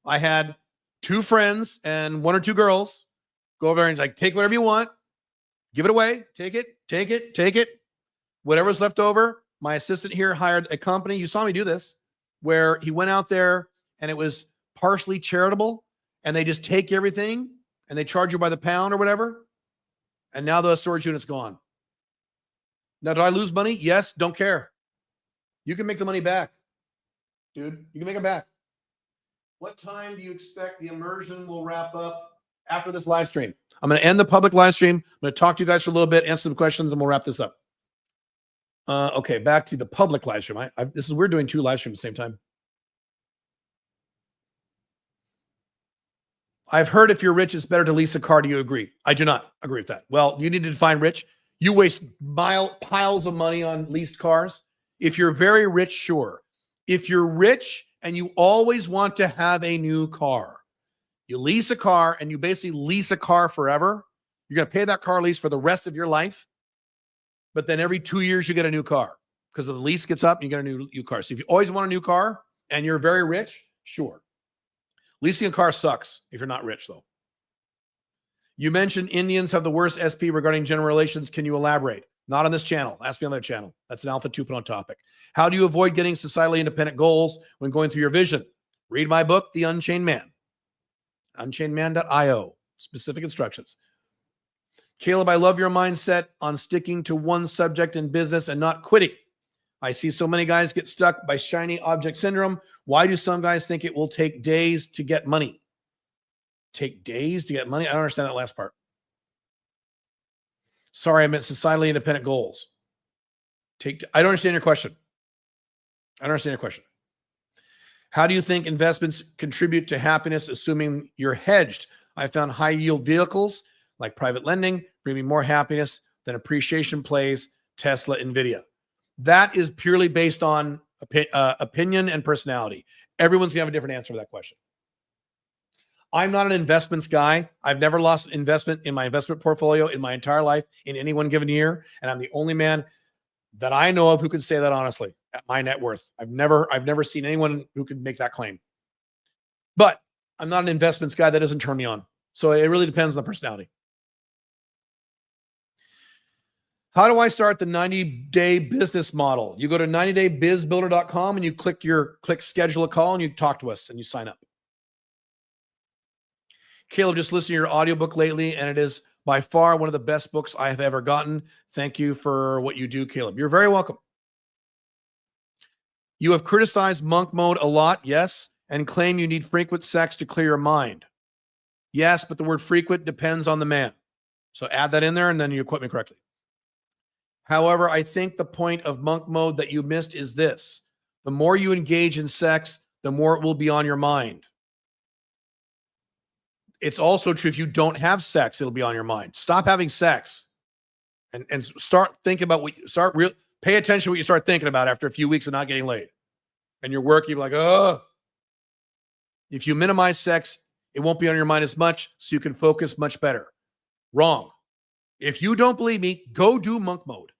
I had 2 friends and 1 or 2 girls go over there and like, take whatever you want. Give it away. Take it. Whatever's left over. My assistant here hired a company. You saw me do this, where he went out there and it was partially charitable, and they just take everything and they charge you by the pound or whatever. And now the storage unit's gone. Now, do I lose money? Yes. Don't care. You can make the money back, dude. You can make it back. What time do you expect the immersion will wrap up after this live stream? I'm going to end the public live stream. I'm going to talk to you guys for a little bit, answer some questions, and we'll wrap this up. Okay, back to the public live stream. We're doing 2 live streams at the same time. I've heard if you're rich, it's better to lease a car. Do you agree? I do not agree with that. Well, you need to define rich. You waste piles of money on leased cars. If you're very rich, sure. If you're rich and you always want to have a new car, you lease a car and you basically lease a car forever. You're going to pay that car lease for the rest of your life. But then every 2 years, you get a new car because the lease gets up and you get a new car. So if you always want a new car and you're very rich, sure. Leasing a car sucks if you're not rich, though. You mentioned Indians have the worst SP regarding gender relations. Can you elaborate? Not on this channel. Ask me on their channel. That's an Alpha 2.0 topic. How do you avoid getting societally independent goals when going through your vision? Read my book, The Unchained Man. Unchainedman.io. Specific instructions. Caleb, I love your mindset on sticking to one subject in business and not quitting. I see so many guys get stuck by shiny object syndrome. Why do some guys think it will take days to get money? Take days to get money? I don't understand that last part. Sorry, I meant societally independent goals. I don't understand your question. How do you think investments contribute to happiness, assuming you're hedged? I found high yield vehicles like private lending bring me more happiness than appreciation plays, Tesla, Nvidia. That is purely based on opinion and personality. Everyone's going to have a different answer to that question. I'm not an investments guy. I've never lost investment in my investment portfolio in my entire life in any one given year. And I'm the only man that I know of who can say that honestly at my net worth. I've never seen anyone who could make that claim. But I'm not an investments guy. That doesn't turn me on. So it really depends on the personality. How do I start the 90-day business model? You go to 90daybizbuilder.com and you click schedule a call and you talk to us and you sign up. Caleb, just listened to your audiobook lately, and it is by far one of the best books I have ever gotten. Thank you for what you do, Caleb. You're very welcome. You have criticized monk mode a lot, yes, and claim you need frequent sex to clear your mind. Yes, but the word frequent depends on the man. So add that in there, and then you quote me correctly. However, I think the point of monk mode that you missed is this. The more you engage in sex, the more it will be on your mind. It's also true if you don't have sex, it'll be on your mind. Stop having sex and start thinking about pay attention to what you start thinking about after a few weeks of not getting laid. And your work, you're like, oh. If you minimize sex, it won't be on your mind as much, so you can focus much better. Wrong. If you don't believe me, go do monk mode.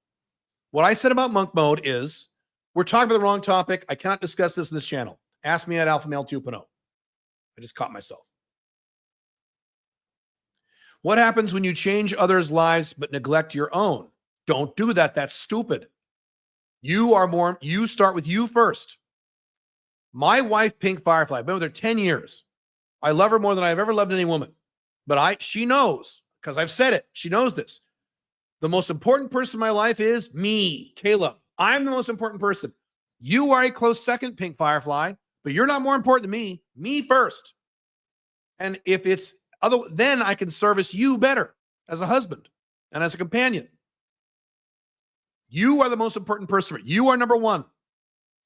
What I said about monk mode is we're talking about the wrong topic. I cannot discuss this in this channel. Ask me at Alpha Male 2.0. I just caught myself. What happens when you change others' lives but neglect your own? Don't do that. That's stupid. You start with you first. My wife, Pink Firefly, I've been with her 10 years. I love her more than I've ever loved any woman. But she knows, because I've said it. She knows this. The most important person in my life is me, Caleb. I'm the most important person. You are a close second, Pink Firefly, but you're not more important than me. Me first. And if it's other, then I can service you better as a husband and as a companion. You are the most important person. You are number one.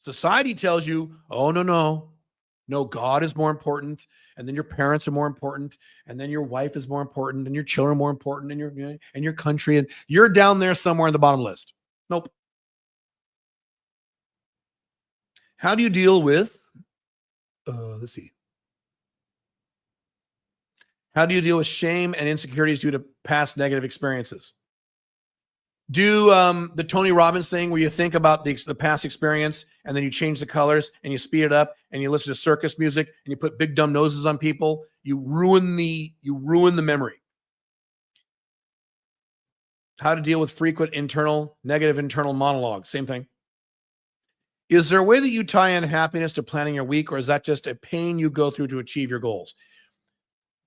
Society tells you, oh, no, God is more important. And then your parents are more important. And then your wife is more important. And your children are more important. And your country. And you're down there somewhere in the bottom list. Nope. How do you deal with, let's see. How do you deal with shame and insecurities due to past negative experiences? Do the Tony Robbins thing where you think about the past experience and then you change the colors and you speed it up and you listen to circus music and you put big dumb noses on people. You ruin the memory. How to deal with frequent negative internal monologue. Same thing. Is there a way that you tie in happiness to planning your week, or is that just a pain you go through to achieve your goals?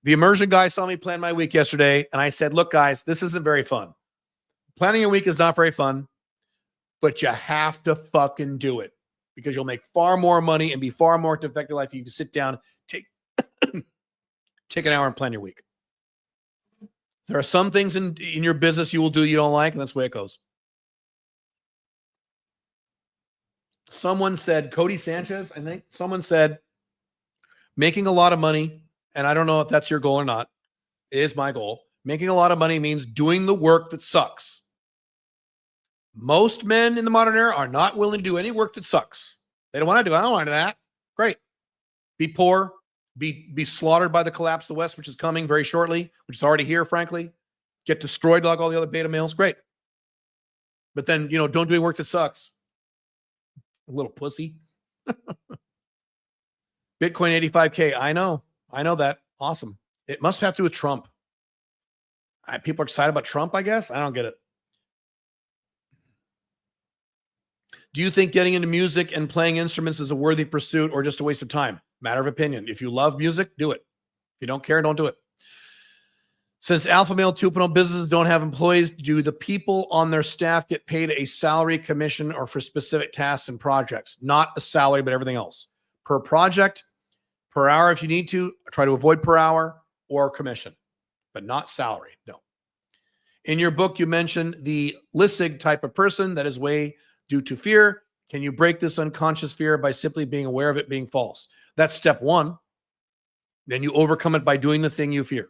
The immersion guy saw me plan my week yesterday, and I said, look, guys, this isn't very fun. Planning a week is not very fun, but you have to fucking do it because you'll make far more money and be far more to affect your life if you sit down, take an hour and plan your week. There are some things in your business you will do you don't like, and that's the way it goes. Someone said, Cody Sanchez, I think, someone said, making a lot of money, and I don't know if that's your goal or not, it is my goal. Making a lot of money means doing the work that sucks. Most men in the modern era are not willing to do any work that sucks. They don't want to do it. I don't want to do that. Great. Be poor, be slaughtered by the collapse of the West, which is coming very shortly, which is already here, frankly. Get destroyed like all the other beta males. Great. But then, don't do any work that sucks. A little pussy. Bitcoin 85K. I know that. Awesome. It must have to do with Trump. People are excited about Trump, I guess. I don't get it. Do you think getting into music and playing instruments is a worthy pursuit or just a waste of time? Matter of opinion. If you love music, do it. If you don't care, don't do it. Since Alpha Male 2.0 businesses don't have employees, do the people on their staff get paid a salary, commission, or for specific tasks and projects? Not a salary, but everything else. Per project, per hour if you need to. Try to avoid per hour or commission, but not salary. No. In your book, you mentioned the Lissig type of person that is way due to fear. Can you break this unconscious fear by simply being aware of it being false? That's step one. Then you overcome it by doing the thing you fear.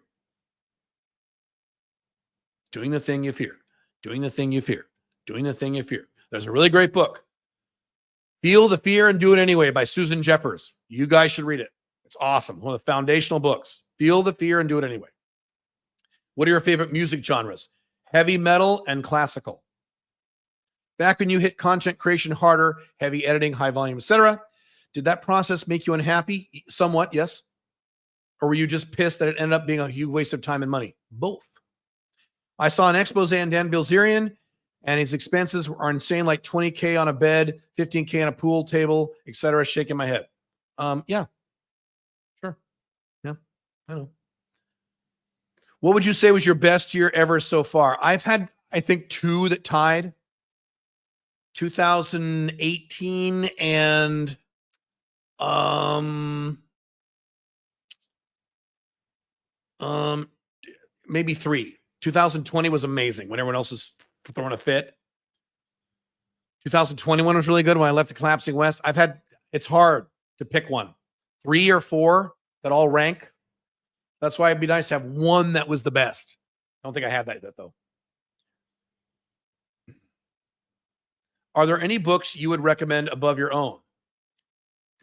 Doing the thing you fear. Doing the thing you fear. Doing the thing you fear. There's a really great book, Feel the Fear and Do It Anyway by Susan Jeffers. You guys should read it. It's awesome. One of the foundational books. Feel the fear and do it anyway. What are your favorite music genres? Heavy metal and classical. Back when you hit content creation harder, heavy editing, high volume, etc., did that process make you unhappy? Somewhat, yes. Or were you just pissed that it ended up being a huge waste of time and money? Both. I saw an expose on Dan Bilzerian, and his expenses are insane, like $20K on a bed, $15K on a pool table, etc. Shaking my head. Yeah. Sure. Yeah, I know. What would you say was your best year ever so far? I've had, I think, two that tied. 2018 and maybe three. 2020 was amazing when everyone else was throwing a fit. 2021 was really good when I left the collapsing West. It's hard to pick one. 3 or 4 that all rank. That's why it'd be nice to have one that was the best. I don't think I had that yet, though. Are there any books you would recommend above your own?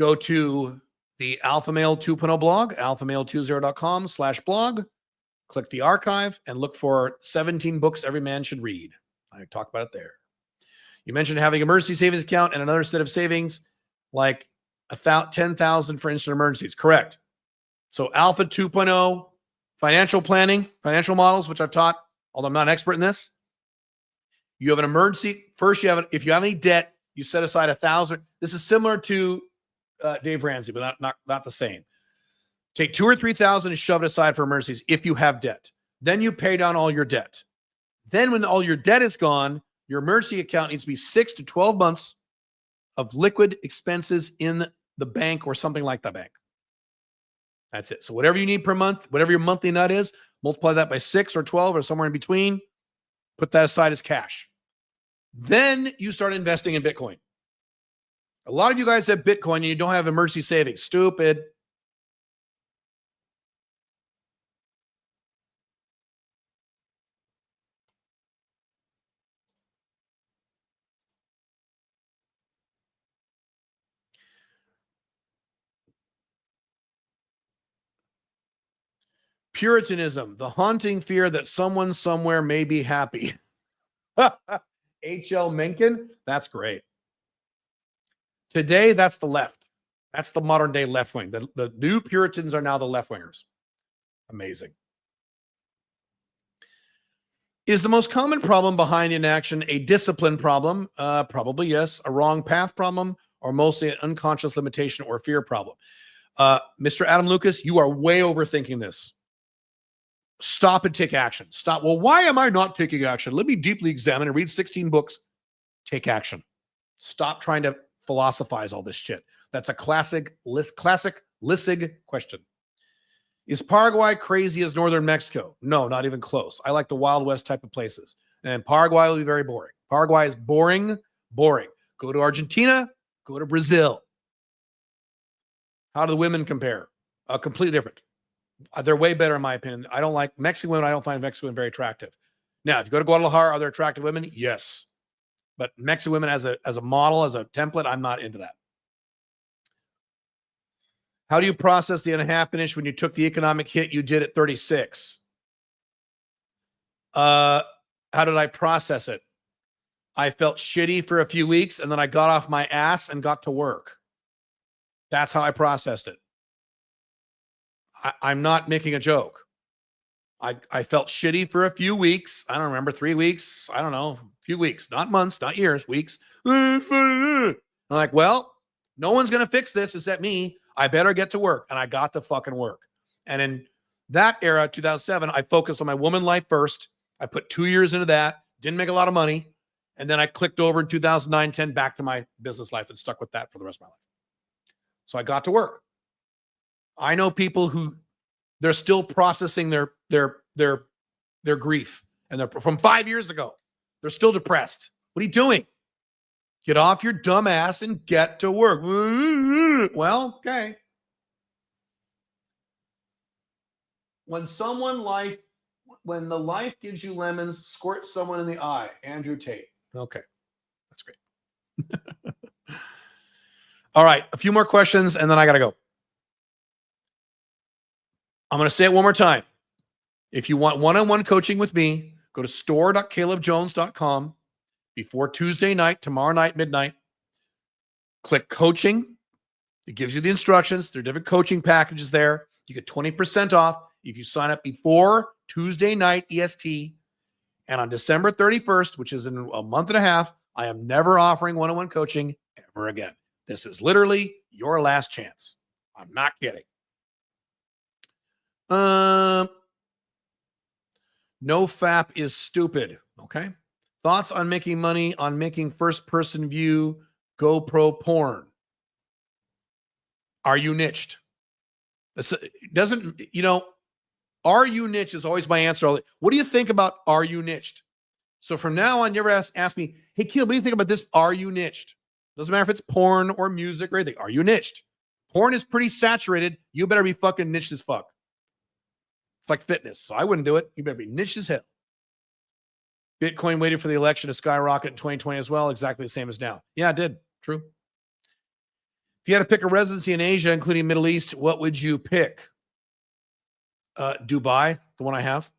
Go to the Alpha Male 2.0 blog, alphamale20.com/blog. Click the archive and look for 17 books every man should read. I talk about it there. You mentioned having an emergency savings account and another set of savings, like 10,000 for instant emergencies. Correct. So Alpha 2.0, financial planning, financial models, which I've taught, although I'm not an expert in this. You have an emergency. First, if you have any debt, you set aside 1,000. This is similar to Dave Ramsey, but not the same. Take 2,000 or 3,000 and shove it aside for emergencies if you have debt. Then you pay down all your debt. Then when all your debt is gone, your emergency account needs to be 6 to 12 months of liquid expenses in the bank or something like the bank. That's it. So whatever you need per month, whatever your monthly nut is, multiply that by 6 or 12 or somewhere in between, put that aside as cash. Then you start investing in Bitcoin. A lot of you guys have Bitcoin and you don't have emergency savings. Stupid. Puritanism, the haunting fear that someone somewhere may be happy. H.L. Mencken, that's great. Today, that's the left. That's the modern day left wing. The new Puritans are now the left wingers. Amazing. Is the most common problem behind inaction a discipline problem? Probably yes. A wrong path problem, or mostly an unconscious limitation or fear problem? Mr. Adam Lucas, you are way overthinking this. Stop and take action. Stop. Well, why am I not taking action? Let me deeply examine and read 16 books. Take action. Stop trying to philosophize all this shit. That's a classic Lissig question. Is Paraguay crazy as northern Mexico? No, not even close. I like the Wild West type of places. And Paraguay will be very boring. Paraguay is boring. Go to Argentina. Go to Brazil. How do the women compare? Completely different. They're way better in my opinion. I don't like Mexican women. I don't find Mexican women very attractive. Now, if you go to Guadalajara, are there attractive women? Yes. But Mexican women as a model, as a template, I'm not into that. How do you process the unhappiness when you took the economic hit you did at 36? How did I process it? I felt shitty for a few weeks, and then I got off my ass and got to work. That's how I processed it. I'm not making a joke. I felt shitty for a few weeks. I don't remember, 3 weeks. I don't know, a few weeks, not months, not years, weeks. I'm like, well, no one's going to fix this except me. I better get to work. And I got to fucking work. And in that era, 2007, I focused on my woman life first. I put 2 years into that, didn't make a lot of money. And then I clicked over in 2009, 10 back to my business life and stuck with that for the rest of my life. So I got to work. I know people who they're still processing their grief, and they're from 5 years ago. They're still depressed. What are you doing? Get off your dumb ass and get to work. Well, okay. When the life gives you lemons, squirt someone in the eye. Andrew Tate. Okay, that's great. All right, a few more questions, and then I got to go. I'm going to say it one more time. If you want one-on-one coaching with me, go to store.calebjones.com before Tuesday night, tomorrow night, midnight. Click coaching. It gives you the instructions. There are different coaching packages there. You get 20% off if you sign up before Tuesday night EST. And on December 31st, which is in a month and a half, I am never offering one-on-one coaching ever again. This is literally your last chance. I'm not kidding. No FAP is stupid. Okay. Thoughts on making money on making first-person view GoPro porn? Are you niched? Are you niche is always my answer. What do you think about are you niched? So from now on, you ever ask me, hey, Keel, what do you think about this? Are you niched? Doesn't matter if it's porn or music or anything. Are you niched? Porn is pretty saturated. You better be fucking niched as fuck. It's like fitness. So I wouldn't do it. You better be niche as hell. Bitcoin waited for the election to skyrocket in 2020 as well. Exactly the same as now. Yeah, it did. True. If you had to pick a residency in Asia, including Middle East, what would you pick? Dubai, the one I have.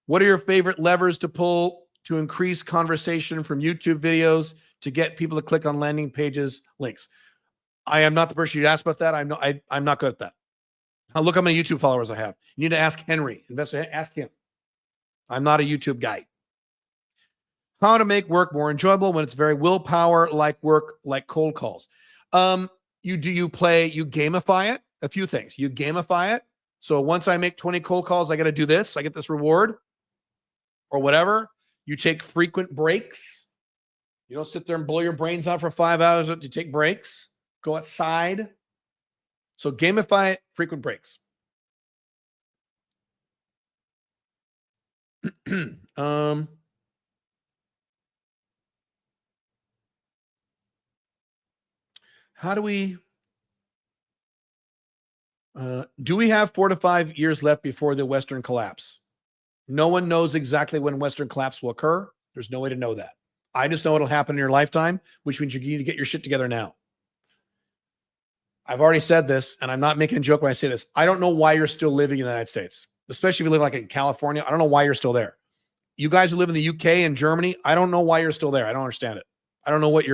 What are your favorite levers to pull to increase conversation from YouTube videos to get people to click on landing pages links? I am not the person you'd ask about that. I'm not good at that. Now look how many YouTube followers I have. You need to ask Henry, investor. Ask him. I'm not a YouTube guy. How to make work more enjoyable when it's very willpower like work, like cold calls. You gamify it. A few things. You gamify it. So once I make 20 cold calls, I got to do this. I get this reward or whatever. You take frequent breaks. You don't sit there and blow your brains out for 5 hours. You take breaks. Go outside. So gamify it, frequent breaks. How do we have 4 to 5 years left before the Western collapse? No one knows exactly when Western collapse will occur. There's no way to know that. I just know it'll happen in your lifetime, which means you need to get your shit together now. I've already said this, and I'm not making a joke when I say this. I don't know why you're still living in the United States, especially if you live like in California. I don't know why you're still there. You guys who live in the UK and Germany, I don't know why you're still there. I don't understand it. I don't know what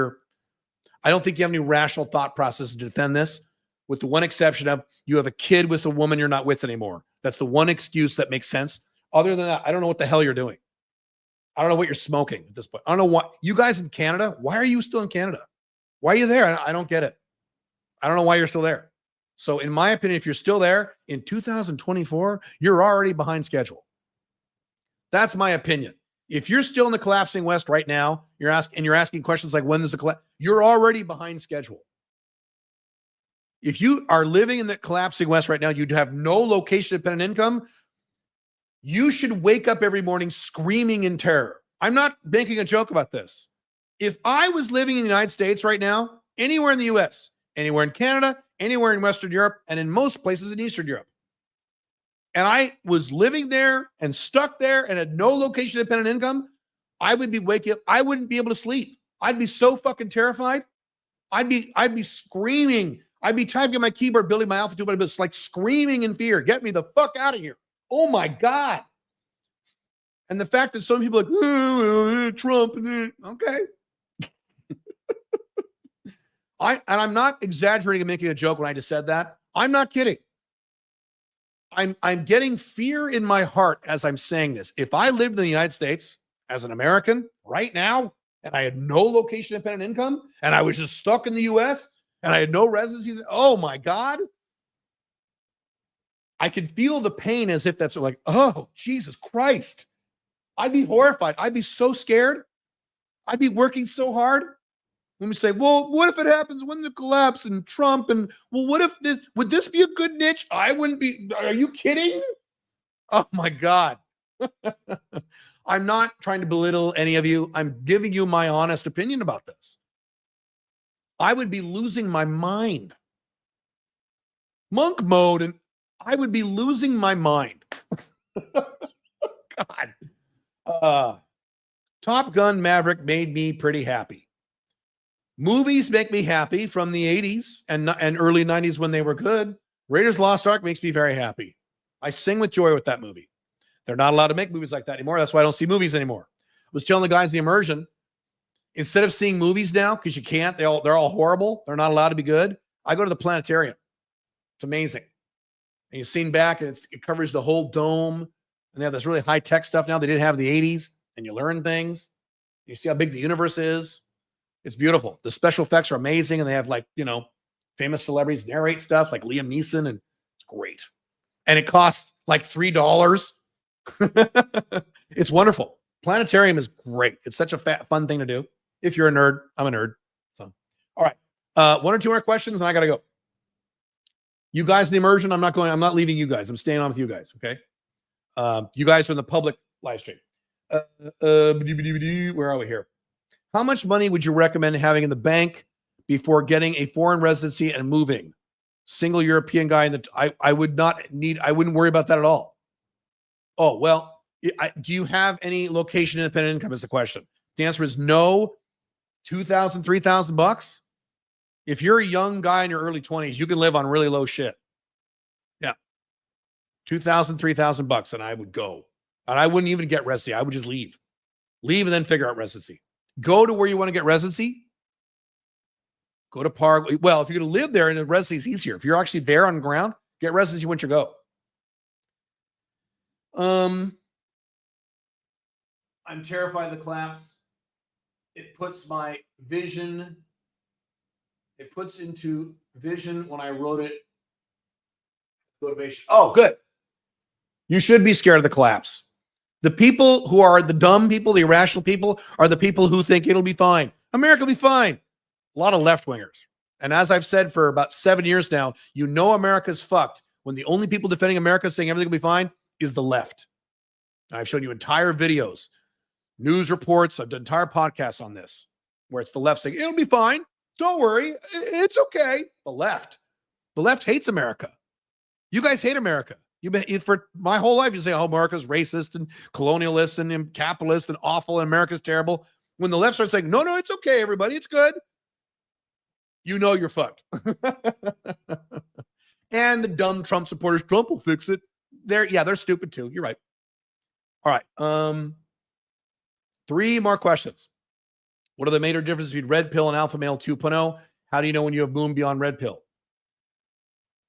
I don't think you have any rational thought process to defend this, with the one exception of you have a kid with a woman you're not with anymore. That's the one excuse that makes sense. Other than that, I don't know what the hell you're doing. I don't know what you're smoking at this point. I don't know what you guys in Canada. Why are you still in Canada? Why are you there? I don't get it. I don't know why you're still there. So in my opinion, if you're still there in 2024, you're already behind schedule. That's my opinion. If you're still in the collapsing West right now, you're asking questions like when there's a collapse, you're already behind schedule. If you are living in the collapsing West right now, you'd have no location dependent income. You should wake up every morning screaming in terror. I'm not making a joke about this. If I was living in the United States right now, anywhere in the US, anywhere in Canada, anywhere in Western Europe, and in most places in Eastern Europe, and I was living there and stuck there and had no location dependent income, I would be waking up. I wouldn't be able to sleep. I'd be so fucking terrified. I'd be screaming. I'd be typing on my keyboard, building my alpha 2, but it's like screaming in fear. Get me the fuck out of here. Oh my God. And the fact that some people are like, Trump, okay. I'm not exaggerating and making a joke when I just said that. I'm not kidding. I'm getting fear in my heart as I'm saying this. If I lived in the United States as an American right now, and I had no location dependent income, and I was just stuck in the US, and I had no residencies, oh my God. I could feel the pain as if that's like, oh, Jesus Christ. I'd be horrified. I'd be so scared. I'd be working so hard. When we say, well, what if it happens when the collapse and Trump and, well, what if this, would this be a good niche? I wouldn't be, are you kidding? Oh my God. I'm not trying to belittle any of you. I'm giving you my honest opinion about this. I would be losing my mind. Monk mode, and I would be losing my mind. God. Top Gun Maverick made me pretty happy. Movies make me happy from the 80s and early 90s when they were good. Raiders Lost Ark makes me very happy. I sing with joy with that movie. They're not allowed to make movies like that anymore. That's why I don't see movies anymore. I was telling the guys in the immersion, instead of seeing movies now, because you can't, they're all horrible. They're not allowed to be good. I go to the planetarium. It's amazing. And you've seen back, and it covers the whole dome. And they have this really high-tech stuff now they didn't have in the 80s. And you learn things. You see how big the universe is. It's beautiful. The special effects are amazing. And they have famous celebrities narrate stuff like Liam Neeson. And it's great. And it costs like $3. It's wonderful. Planetarium is great. It's such a fun thing to do. If you're a nerd, I'm a nerd. So, all right. 1 or 2 more questions and I got to go. You guys in the immersion, I'm not leaving you guys. I'm staying on with you guys. Okay. You guys are in the public live stream. Where are we here? How much money would you recommend having in the bank before getting a foreign residency and moving? Single European guy I wouldn't worry about that at all. Oh, well, do you have any location independent income is the question. The answer is no. $2,000, $3,000. If you're a young guy in your early 20s, you can live on really low shit. Yeah. $2,000, $3,000, and I would go. And I wouldn't even get residency. I would just leave and then figure out residency. Go to where you want to get residency. Go to Park. Well, if you're going to live there, and the residency is easier. If you're actually there on the ground, get residency once you go. I'm terrified of the collapse. It puts my vision. It puts into vision when I wrote it. Motivation. Oh, good. You should be scared of the collapse. The people who are the dumb people, the irrational people, are the people who think it'll be fine. America will be fine. A lot of left-wingers. And as I've said for about 7 years now, you know America's fucked when the only people defending America saying everything will be fine is the left. And I've shown you entire videos, news reports, I've done entire podcasts on this, where it's the left saying, it'll be fine. Don't worry. It's okay. The left hates America. You guys hate America. You've been for my whole life. You say, "Oh, America's racist and colonialist and capitalist and awful, and America's terrible." When the left starts saying, "No, it's okay, everybody, it's good," you know you're fucked. And the dumb Trump supporters, Trump will fix it. They're stupid too. You're right. All right. 3 more questions. What are the major differences between red pill and alpha male 2.0? How do you know when you have moved beyond red pill?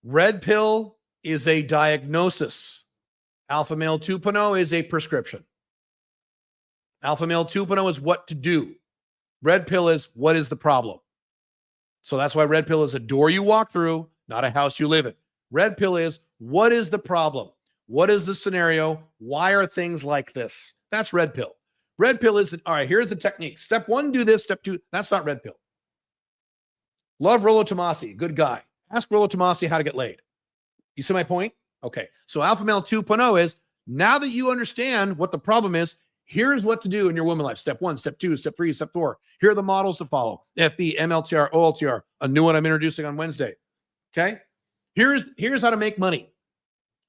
Red pill is a diagnosis. Alpha male 2.0 is a prescription. Alpha male 2.0 is what to do. Red pill is what is the problem. So that's why red pill is a door you walk through, not a house you live in. Red pill is what is the problem? What is the scenario? Why are things like this? That's red pill. Red pill is, all right, here's the technique. Step 1, do this. Step 2, that's not red pill. Love Rollo Tomasi, good guy. Ask Rollo Tomasi how to get laid. You see my point? Okay. So Alpha Male 2.0 is, now that you understand what the problem is, here's what to do in your woman life. Step 1, step 2, step 3, step 4. Here are the models to follow. FB, MLTR, OLTR, a new one I'm introducing on Wednesday. Okay. Here's how to make money.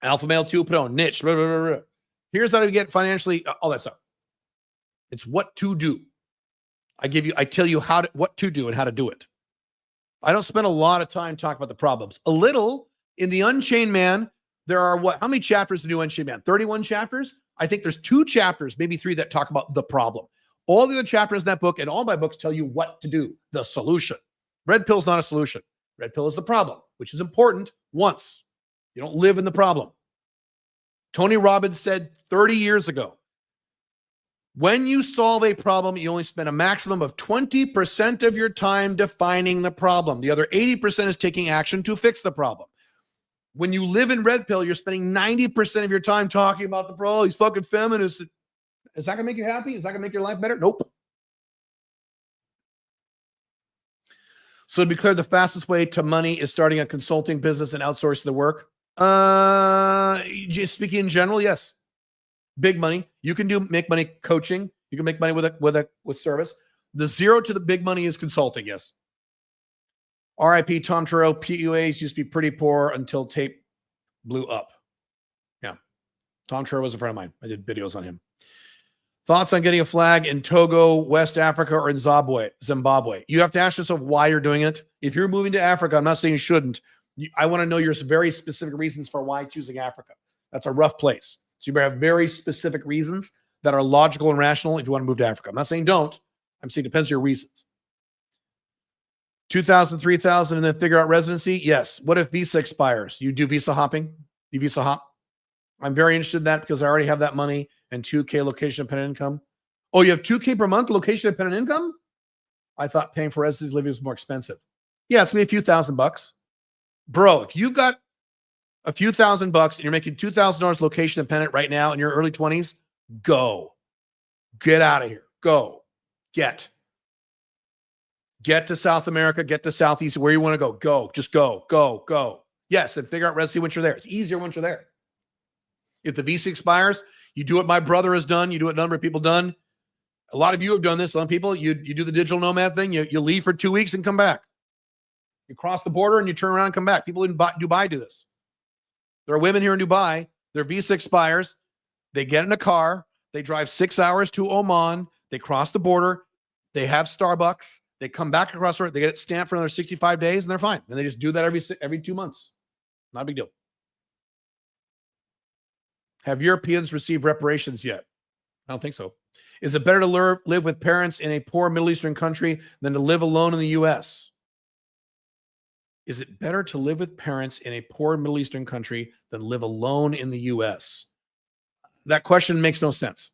Alpha Male 2.0, niche. Blah, blah, blah, blah. Here's how to get financially, all that stuff. It's what to do. I tell you what to do and how to do it. I don't spend a lot of time talking about the problems. A little in the Unchained Man. There are how many chapters to do Unchained Man? 31 chapters. I think there's 2 chapters, maybe 3 that talk about the problem. All the other chapters in that book and all my books tell you what to do, the solution. Red pill is not a solution. Red pill is the problem, which is important once. You don't live in the problem. Tony Robbins said 30 years ago, when you solve a problem, you only spend a maximum of 20% of your time defining the problem. The other 80% is taking action to fix the problem. When you live in red pill, you're spending 90% of your time talking about the problem. Oh, he's fucking feminist. Is that going to make you happy? Is that going to make your life better? Nope. So to be clear, the fastest way to money is starting a consulting business and outsourcing the work. Just speaking in general, yes. Big money. You can make money coaching. You can make money with service. The 0 to the big money is consulting. Yes. R.I.P. Tom Turrell. PUAs used to be pretty poor until tape blew up. Yeah. Tom Turrell was a friend of mine. I did videos on him. Thoughts on getting a flag in Togo, West Africa, or in Zimbabwe? You have to ask yourself why you're doing it. If you're moving to Africa, I'm not saying you shouldn't. I want to know your very specific reasons for why choosing Africa. That's a rough place. So you better have very specific reasons that are logical and rational if you want to move to Africa. I'm not saying don't. I'm saying it depends on your reasons. 2,000, 3,000, and then figure out residency? Yes. What if visa expires? You do visa hopping? You visa hop? I'm very interested in that because I already have that money and 2K location dependent income. Oh, you have 2K per month location dependent income? I thought paying for residency living was more expensive. Yeah, it's going to be a few $1,000. Bro, if you've got a few $1,000 and you're making $2,000 location dependent right now in your early 20s, go. Get out of here. Go. Get to South America, get to Southeast, where you want to go. Go. Just go. Go. Go. Yes, and figure out residency once you're there. It's easier once you're there. If the visa expires, you do what my brother has done. You do what a number of people done. A lot of you have done this. Some people, you do the digital nomad thing. You leave for 2 weeks and come back. You cross the border and you turn around and come back. People in Dubai do this. There are women here in Dubai. Their visa expires. They get in a car. They drive 6 hours to Oman. They cross the border. They have Starbucks. They come back across the border. They get it stamped for another 65 days and they're fine. And they just do that every 2 months. Not a big deal. Have Europeans received reparations yet? I don't think so. Is it better to live with parents in a poor Middle Eastern country than to live alone in the U.S.? Is it better to live with parents in a poor Middle Eastern country than live alone in the U.S.? That question makes no sense.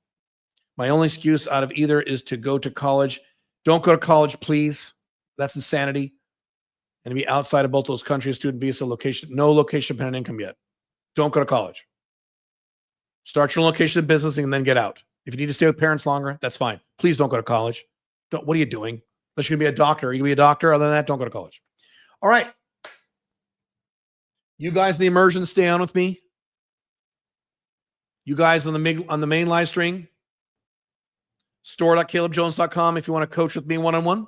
My only excuse out of either is to go to college. Don't go to college, please. That's insanity. And to be outside of both those countries, student visa, location, no location dependent income yet. Don't go to college. Start your location of business and then get out. If you need to stay with parents longer, that's fine. Please don't go to college. What are you doing? Unless you're going to be a doctor. Are you going to be a doctor? Other than that, don't go to college. All right. You guys in the immersion, stay on with me. You guys on the main live stream, store.calebjones.com if you want to coach with me one-on-one.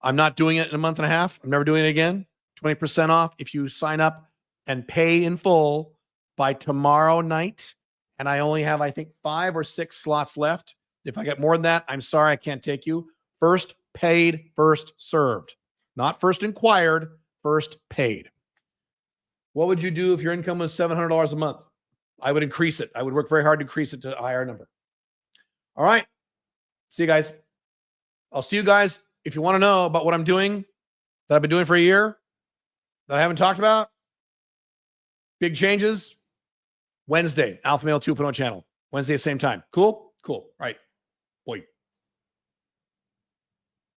I'm not doing it in a month and a half. I'm never doing it again. 20% off if you sign up and pay in full by tomorrow night. And I only have, I think, 5 or 6 slots left. If I get more than that, I'm sorry, I can't take you. First paid, first served. Not first inquired, first paid. What would you do if your income was $700 a month? I would increase it. I would work very hard to increase it to a higher number. All right. See you guys. I'll see you guys. If you want to know about what I'm doing, that I've been doing for a year, that I haven't talked about, big changes, Wednesday, Alpha Male 2.0 channel. Wednesday at the same time. Cool? Cool. All right.